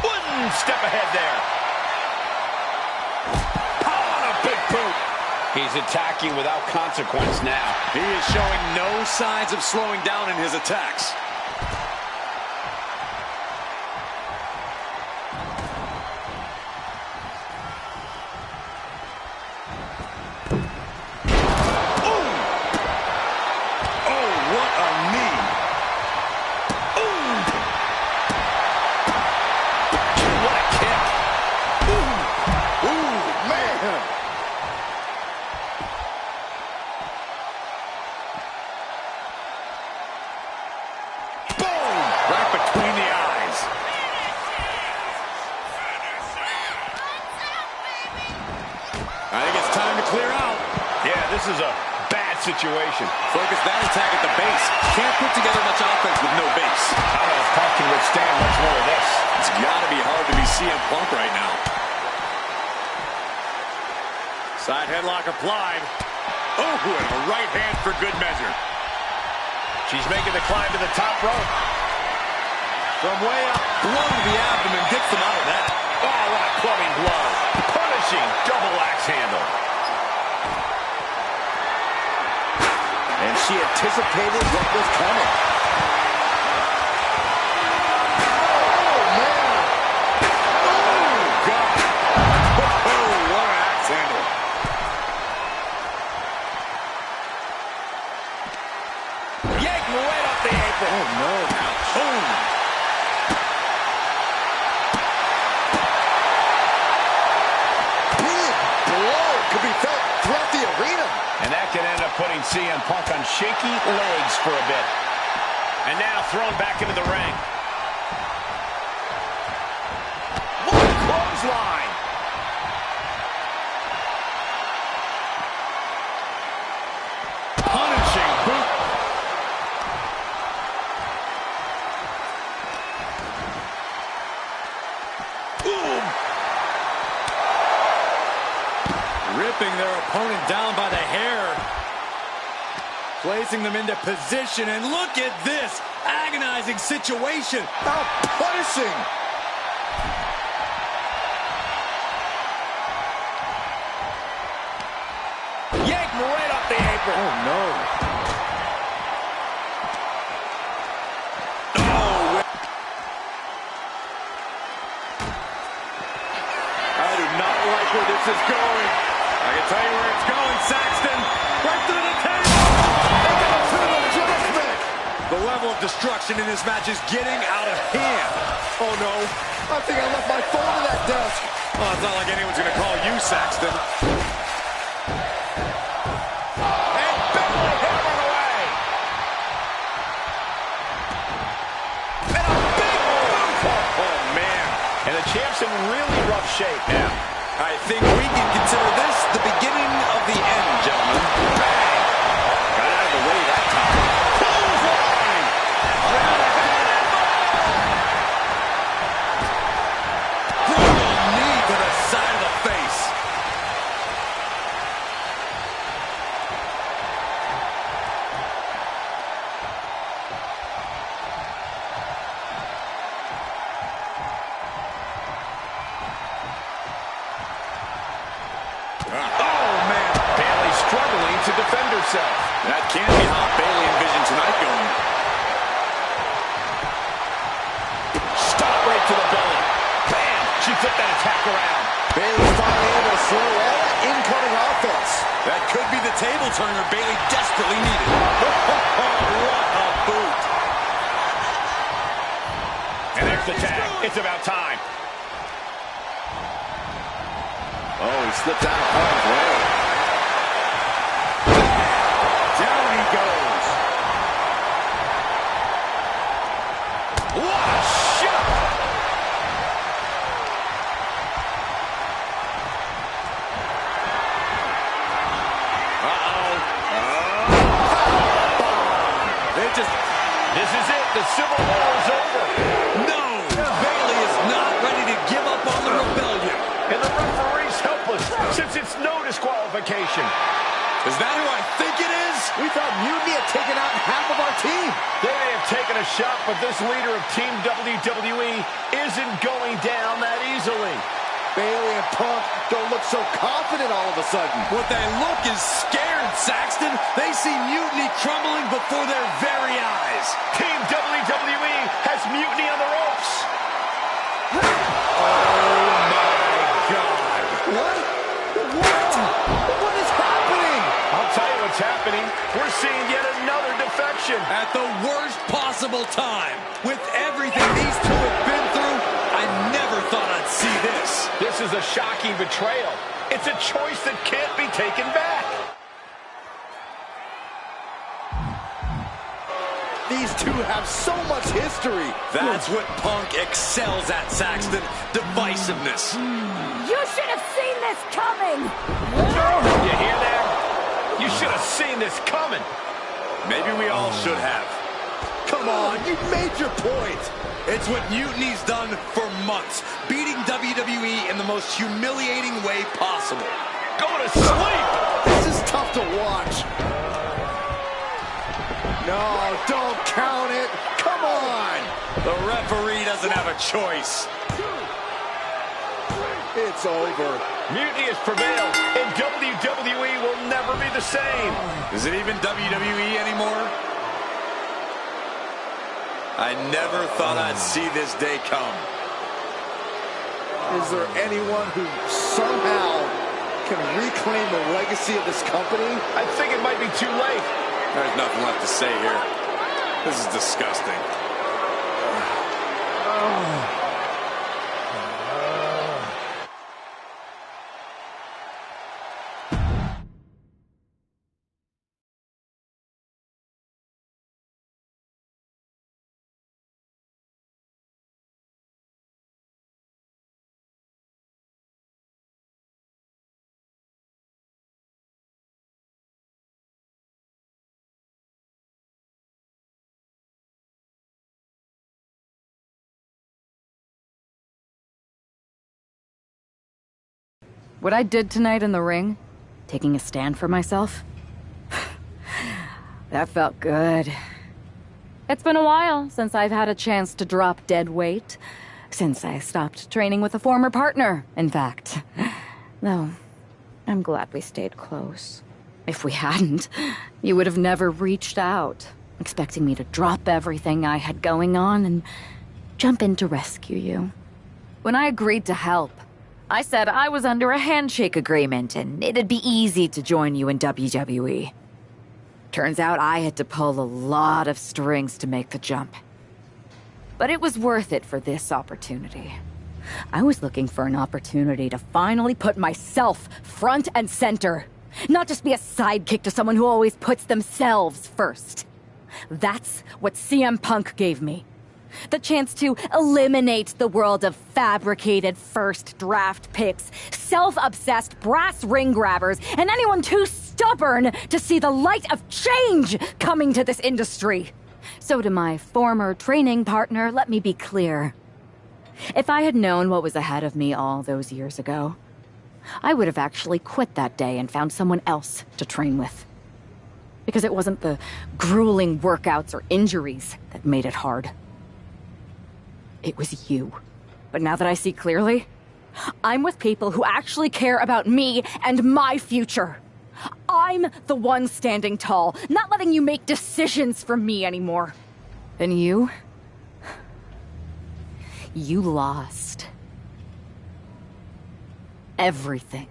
One step ahead there. He's attacking without consequence now. He is showing no signs of slowing down in his attacks. Ooh! This is a bad situation. Focus that attack at the base. Can't put together much offense with no base. I don't know if Punk can withstand much more of this. It's got to be hard to be CM Punk right now. Side headlock applied. Oh, and a right hand for good measure. She's making the climb to the top rope. From way up. Blow to the abdomen gets them out of that. Oh, what a clubbing blow. Punishing double axe handle. And she anticipated what was coming. Oh, man. Oh, God. Oh, what an axe handle. Yank right off the apron. Oh, no. Boom. Big blow could be felt throughout the arena. And that could end up putting CM Punk on shaky legs for a bit. And now thrown back into the ring. What a clothesline. Punishing boot. Boom. Ripping their opponent down by the hair. Placing them into position, and look at this agonizing situation. How punishing. Yank right off the apron. Oh, no. I do not like where this is going. I can tell you where it's going, Saxton. Right through the table. The level of destruction in this match is getting out of hand. Oh, no. I think I left my phone at that desk. Oh, it's not like anyone's going to call you Saxton. And Bayley hammered away. And a big boot. Oh, man. And the champ's in really rough shape now. I think we can consider this the beginning of the end, gentlemen. Bang. Got out of the way that time. Clothesline. Brutal knee to the side of the face. Oh, man. Bayley struggling to defend herself. That can't be how Bayley envisioned tonight going. Stop right to the belly. Bam! She flipped that attack around. Bayley's finally able to slow all that incoming offense. That could be the table turner Bayley desperately needed. What a boot. And there's the tag. It's about time. Oh, he slipped out of harm's way. Down he goes. What a shot! This is it. The Civil War is over. No! Bayley is not ready to give up on the rebellion. And the referee's helpless since it's no disqualification. Is that who I think it is? We thought Mutiny had taken out half of our team. They may have taken a shot, but this leader of Team WWE isn't going down that easily. Bayley and Punk don't look so confident all of a sudden. What they look is scared, Saxton. They see Mutiny crumbling before their very eyes. Team WWE has Mutiny on the ropes. Oh, my God. What? What is happening? I'll tell you what's happening. We're seeing yet another defection. At the worst possible time. With everything these two have been through, I never thought I'd see this. This is a shocking betrayal. It's a choice that can't be taken back. These two have so much history. That's what Punk excels at, Saxton. Divisiveness. You should have seen this coming! You hear that? You should have seen this coming. Maybe we all should have. Come on, you made your point. It's what Mutiny's done for months, beating WWE in the most humiliating way possible. Go to sleep! This is tough to watch. No, don't count it. Come on. The referee doesn't have a choice. It's over. Mutiny has prevailed, and WWE will never be the same. Is it even WWE anymore? I never thought I'd see this day come. Is there anyone who somehow can reclaim the legacy of this company? I think it might be too late. There's nothing left to say here. This is disgusting. What I did tonight in the ring, taking a stand for myself, that felt good. It's been a while since I've had a chance to drop dead weight. Since I stopped training with a former partner, in fact. Though, I'm glad we stayed close. If we hadn't, you would have never reached out, expecting me to drop everything I had going on and jump in to rescue you. When I agreed to help, I said I was under a handshake agreement and it'd be easy to join you in WWE. Turns out I had to pull a lot of strings to make the jump. But it was worth it for this opportunity. I was looking for an opportunity to finally put myself front and center. Not just be a sidekick to someone who always puts themselves first. That's what CM Punk gave me. The chance to eliminate the world of fabricated first draft picks, self-obsessed brass ring grabbers, and anyone too stubborn to see the light of change coming to this industry. So to my former training partner, let me be clear. If I had known what was ahead of me all those years ago, I would have actually quit that day and found someone else to train with. Because it wasn't the grueling workouts or injuries that made it hard. It was you. But now that I see clearly, I'm with people who actually care about me and my future. I'm the one standing tall, not letting you make decisions for me anymore. And you lost. Everything.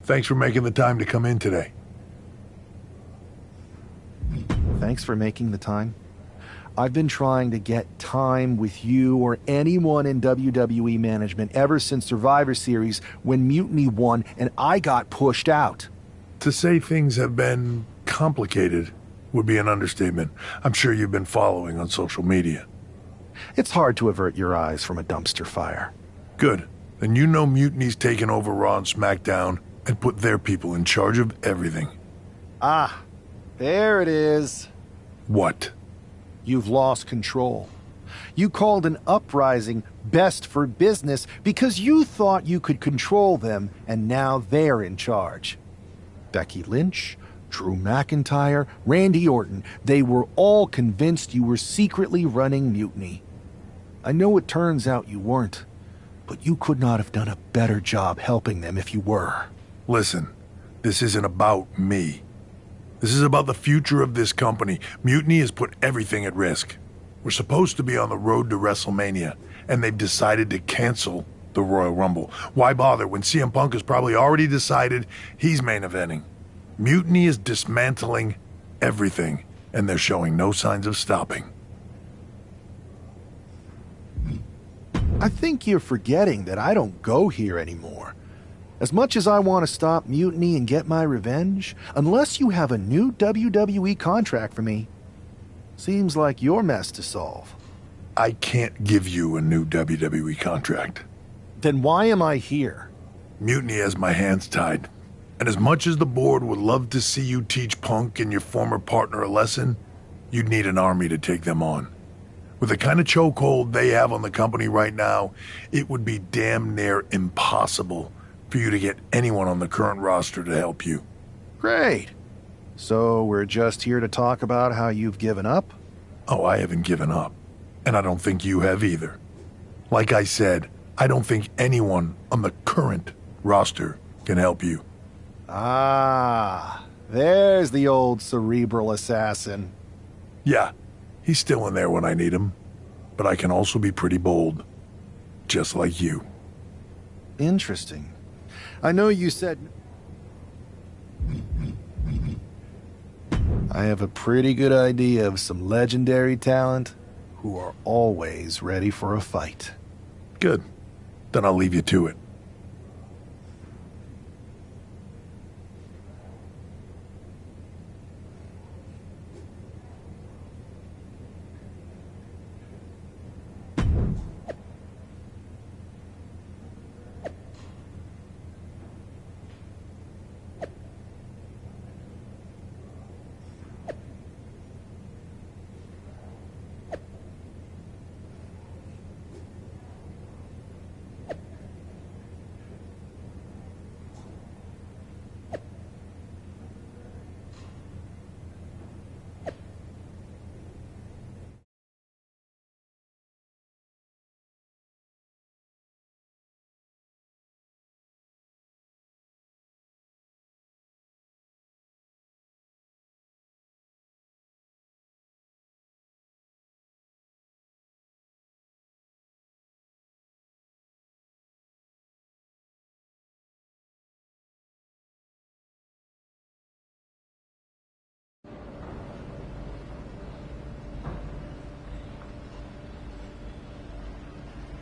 Thanks for making the time to come in today. Thanks for making the time. I've been trying to get time with you or anyone in WWE management ever since Survivor Series when Mutiny won and I got pushed out. To say things have been complicated would be an understatement. I'm sure you've been following on social media. It's hard to avert your eyes from a dumpster fire. Good. Then you know Mutiny's taken over Raw and SmackDown and put their people in charge of everything. Ah, there it is. What? You've lost control. You called an uprising best for business because you thought you could control them, and now they're in charge. Becky Lynch, Drew McIntyre, Randy Orton, they were all convinced you were secretly running Mutiny. I know it turns out you weren't, but you could not have done a better job helping them if you were. Listen, this isn't about me. This is about the future of this company. Mutiny has put everything at risk. We're supposed to be on the road to WrestleMania, and they've decided to cancel the Royal Rumble. Why bother when CM Punk has probably already decided he's main eventing? Mutiny is dismantling everything, and they're showing no signs of stopping. I think you're forgetting that I don't go here anymore. As much as I want to stop Mutiny and get my revenge, unless you have a new WWE contract for me, seems like your mess to solve. I can't give you a new WWE contract. Then why am I here? Mutiny has my hands tied. And as much as the board would love to see you teach Punk and your former partner a lesson, you'd need an army to take them on. With the kind of chokehold they have on the company right now, it would be damn near impossible for you to get anyone on the current roster to help you. Great. So we're just here to talk about how you've given up? Oh, I haven't given up. And I don't think you have either. Like I said, I don't think anyone on the current roster can help you. Ah, there's the old cerebral assassin. Yeah, he's still in there when I need him. But I can also be pretty bold. Just like you. Interesting. I know you said... I have a pretty good idea of some legendary talent who are always ready for a fight. Good. Then I'll leave you to it.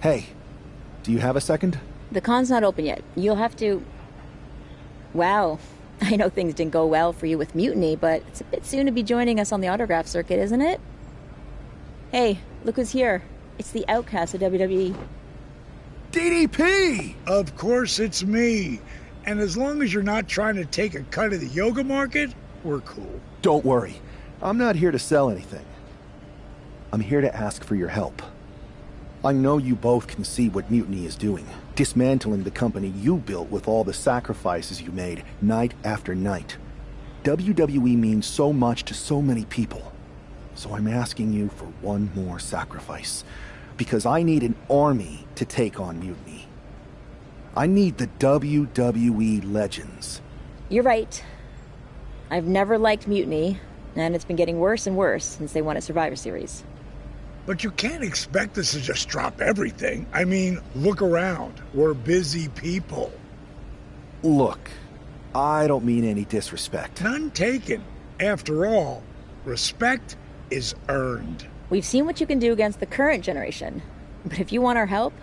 Hey, do you have a second? The con's not open yet. You'll have to... Wow. I know things didn't go well for you with Mutiny, but it's a bit soon to be joining us on the autograph circuit, isn't it? Hey, look who's here. It's the outcast of WWE. DDP! Of course it's me. And as long as you're not trying to take a cut of the yoga market, we're cool. Don't worry. I'm not here to sell anything. I'm here to ask for your help. I know you both can see what Mutiny is doing, dismantling the company you built with all the sacrifices you made, night after night. WWE means so much to so many people. So I'm asking you for one more sacrifice, because I need an army to take on Mutiny. I need the WWE legends. You're right. I've never liked Mutiny, and it's been getting worse and worse since they won a Survivor Series. But you can't expect us to just drop everything. I mean, look around. We're busy people. Look, I don't mean any disrespect. None taken. After all, respect is earned. We've seen what you can do against the current generation. But if you want our help,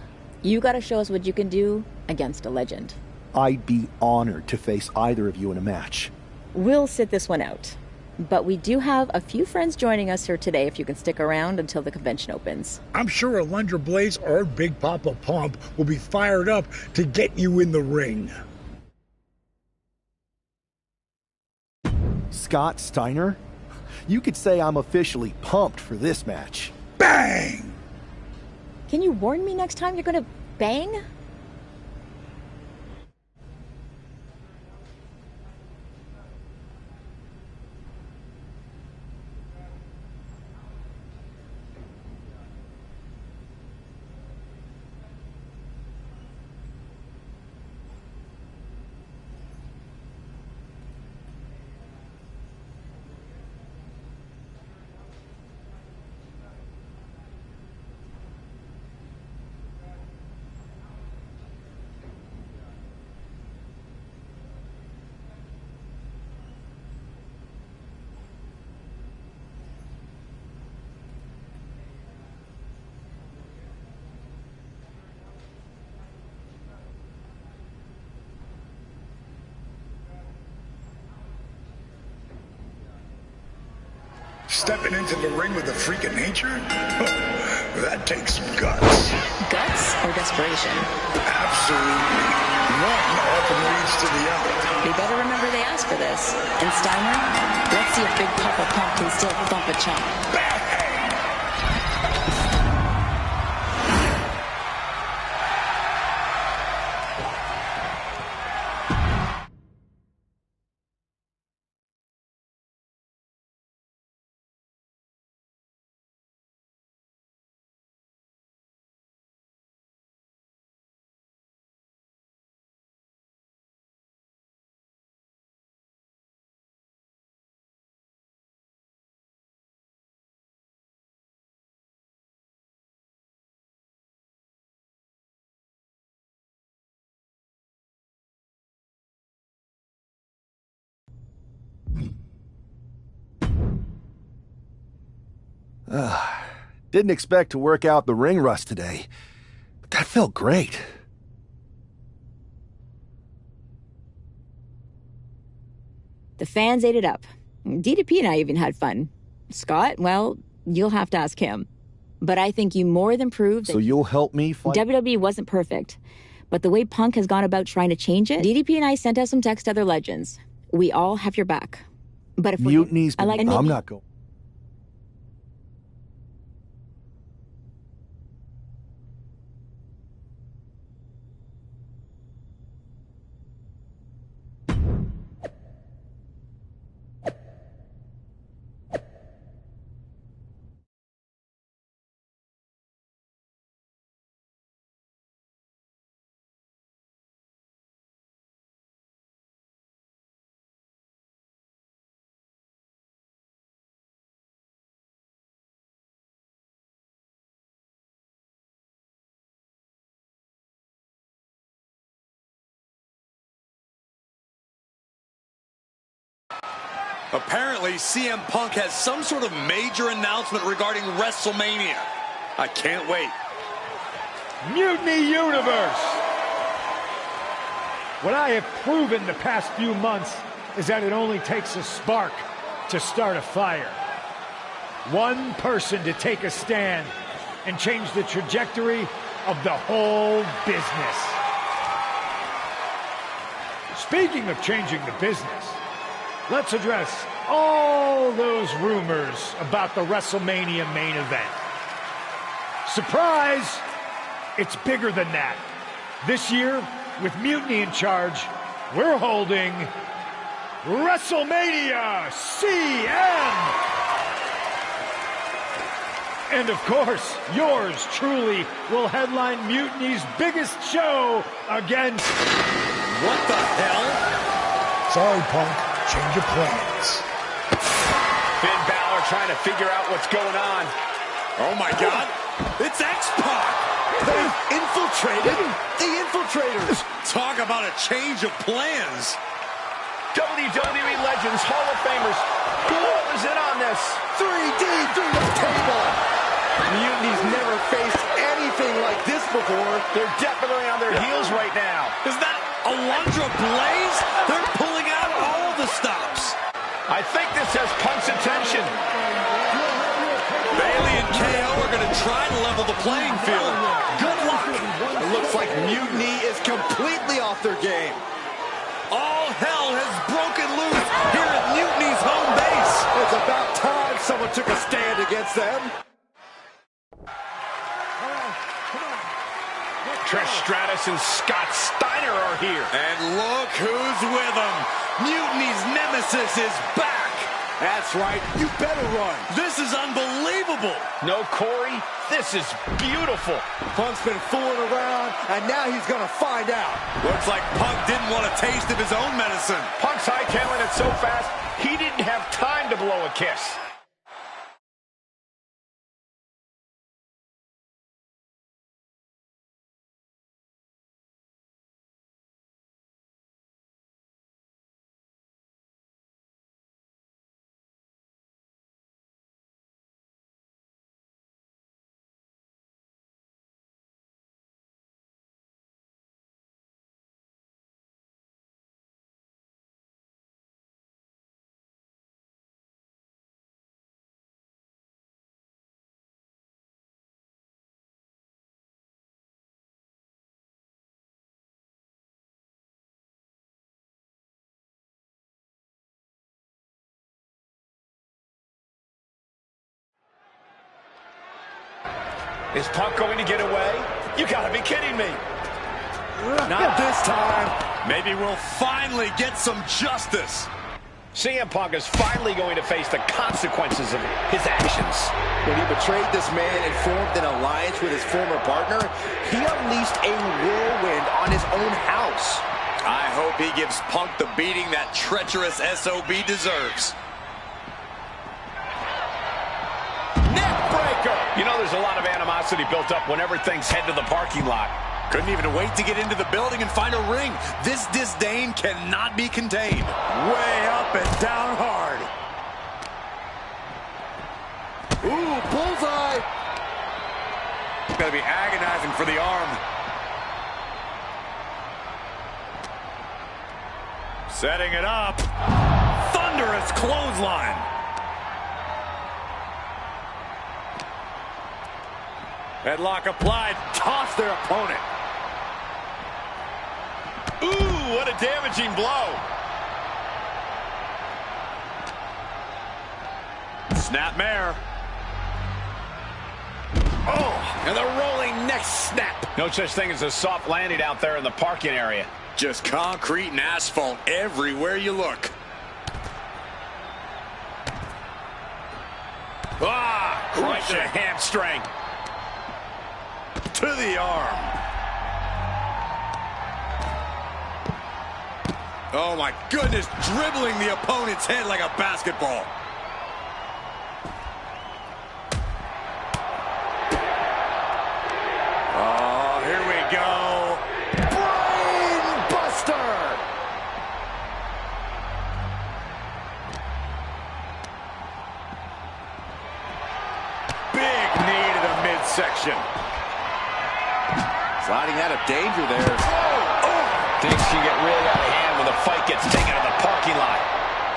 you gotta show us what you can do against a legend. I'd be honored to face either of you in a match. We'll sit this one out. But we do have a few friends joining us here today if you can stick around until the convention opens. I'm sure Alundra Blaze or Big Papa Pump will be fired up to get you in the ring. Scott Steiner? You could say I'm officially pumped for this match. Bang! Can you warn me next time you're gonna bang? Stepping into the ring with a freak of nature? That takes some guts. Guts or desperation? Absolutely. One often leads to the other. We better remember they asked for this. And Steiner, let's see if Big Papa Pump can still thump a chump. Didn't expect to work out the ring rust today, but that felt great. The fans ate it up. DDP and I even had fun. Scott, well, you'll have to ask him. But I think you more than proved that So you'll help me fight? WWE wasn't perfect. But the way Punk has gone about trying to change it, DDP and I sent out some text to other legends. We all have your back. But if Mutiny's been... I'm not going... Apparently, CM Punk has some sort of major announcement regarding WrestleMania. I can't wait. Mutiny Universe! What I have proven the past few months is that it only takes a spark to start a fire. One person to take a stand and change the trajectory of the whole business. Speaking of changing the business, let's address all those rumors about the WrestleMania main event. Surprise! It's bigger than that. This year, with Mutiny in charge, we're holding WrestleMania CM! And of course, yours truly will headline Mutiny's biggest show against... What the hell? Sorry, Punk. Change your plans. Finn Balor trying to figure out what's going on. Oh my God! It's X-Pac! They infiltrated the infiltrators! Talk about a change of plans! WWE Legends, Hall of Famers, who all is in on this? 3D through the table! Mutiny's never faced anything like this before. They're definitely on their heels right now. Is that Alundra Blaze? They're pulling out all the stops. I think this has Punk's attention. Bayley and KO are going to try to level the playing field. Good luck. It looks like Mutiny is completely off their game. All hell has broken loose here at Mutiny's home base. It's about time someone took a stand against them. Trish Stratus and Scott Steiner are here. And look who's with them. Mutiny's nemesis is back. That's right. You better run. This is unbelievable. No, Corey, this is beautiful. Punk's been fooling around, and now he's going to find out. Looks like Punk didn't want a taste of his own medicine. Punk's hightailing it so fast, he didn't have time to blow a kiss. Is Punk going to get away? You gotta be kidding me. Not this time. Maybe we'll finally get some justice. CM Punk is finally going to face the consequences of his actions. When he betrayed this man and formed an alliance with his former partner, he unleashed a whirlwind on his own house. I hope he gives Punk the beating that treacherous SOB deserves. Neckbreaker! You know there's a lot of animosity built up whenever things head to the parking lot. Couldn't even wait to get into the building and find a ring. This disdain cannot be contained. Way up and down hard. Ooh, bullseye! Gotta be agonizing for the arm. Setting it up. Thunderous clothesline. Headlock applied. Toss their opponent. Ooh, what a damaging blow. Snapmare. Oh, and the rolling neck snap. No such thing as a soft landing out there in the parking area. Just concrete and asphalt everywhere you look. Ah, right to the hamstring. To the arm. Oh my goodness, dribbling the opponent's head like a basketball. Oh, here we go. Brain buster! Big knee to the midsection. Sliding out of danger there. Things can get really out of hand when the fight gets taken in the parking lot.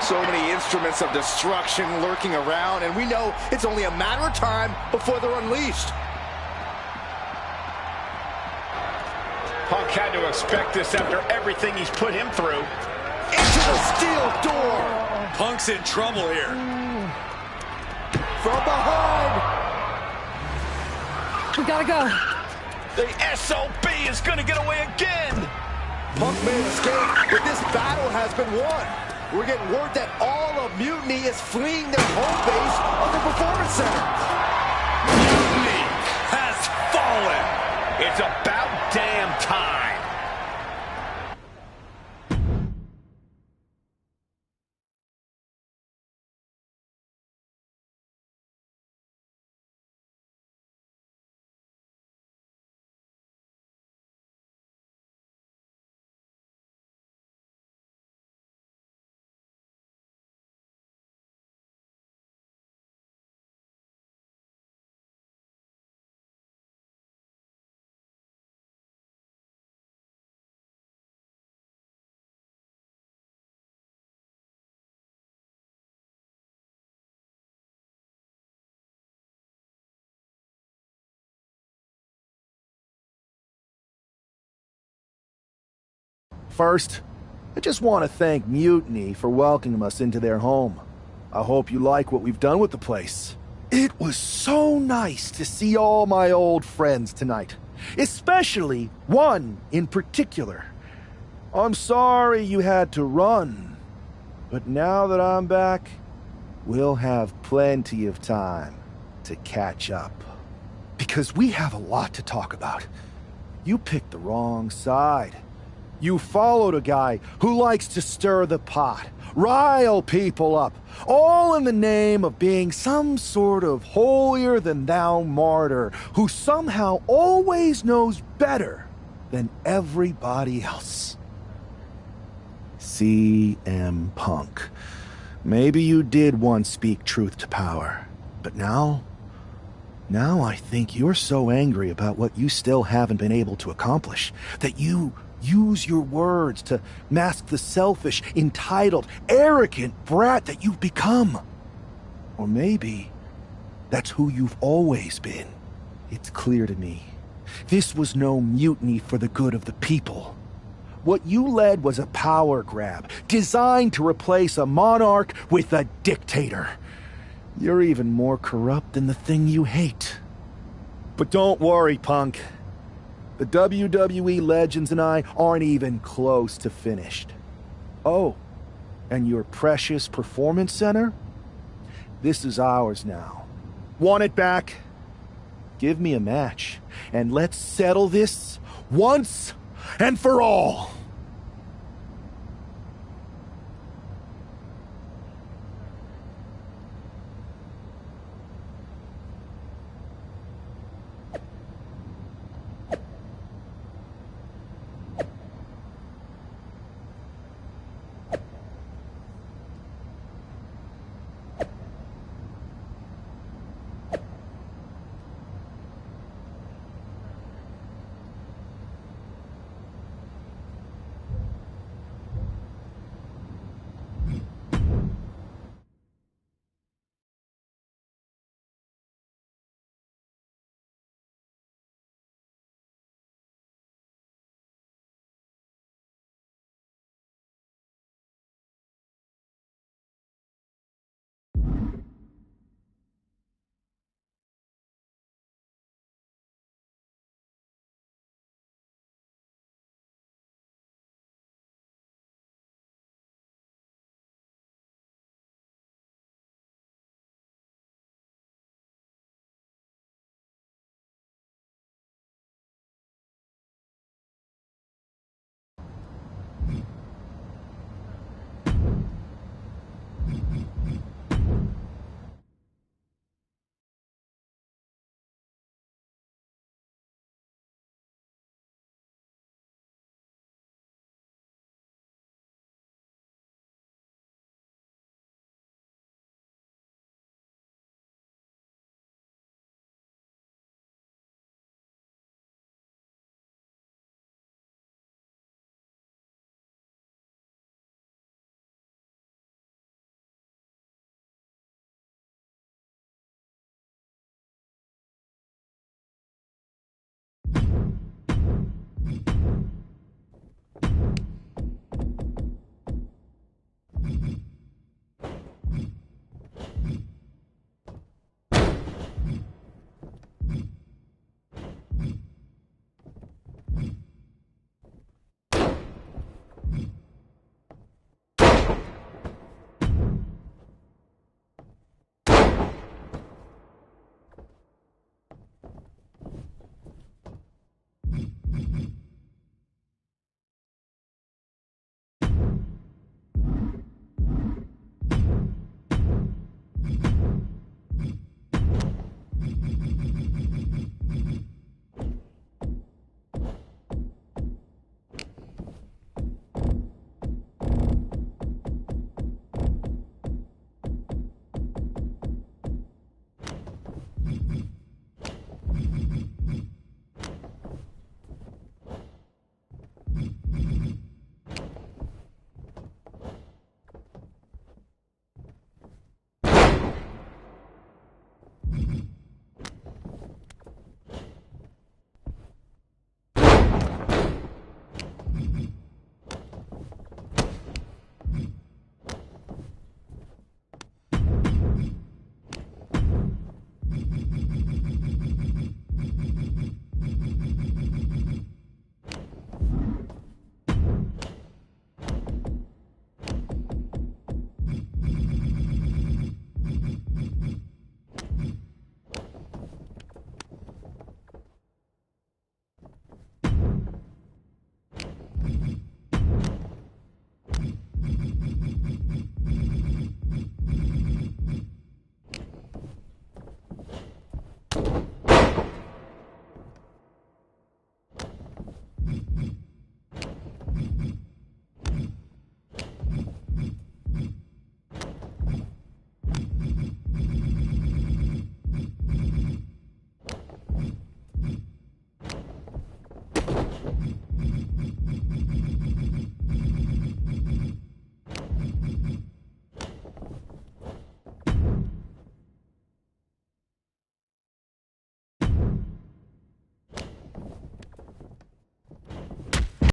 So many instruments of destruction lurking around, and we know it's only a matter of time before they're unleashed. Punk had to expect this after everything he's put him through. Into the steel door! Punk's in trouble here. From behind! We gotta go. The SOB is gonna get away again! Punk may escape, but this battle has been won. We're getting word that all of Mutiny is fleeing their home base of the Performance Center. Mutiny has fallen. It's about damn time. First, I just want to thank Mutiny for welcoming us into their home. I hope you like what we've done with the place. It was so nice to see all my old friends tonight, especially one in particular. I'm sorry you had to run, but now that I'm back, we'll have plenty of time to catch up. Because we have a lot to talk about. You picked the wrong side. You followed a guy who likes to stir the pot, rile people up, all in the name of being some sort of holier-than-thou martyr who somehow always knows better than everybody else. CM Punk. Maybe you did once speak truth to power, but now I think you're so angry about what you still haven't been able to accomplish that you use your words to mask the selfish, entitled, arrogant brat that you've become. Or maybe that's who you've always been. It's clear to me. This was no mutiny for the good of the people. What you led was a power grab, designed to replace a monarch with a dictator. You're even more corrupt than the thing you hate. But don't worry, Punk. The WWE Legends and I aren't even close to finished. Oh, and your precious Performance Center? This is ours now. Want it back? Give me a match, and let's settle this once and for all.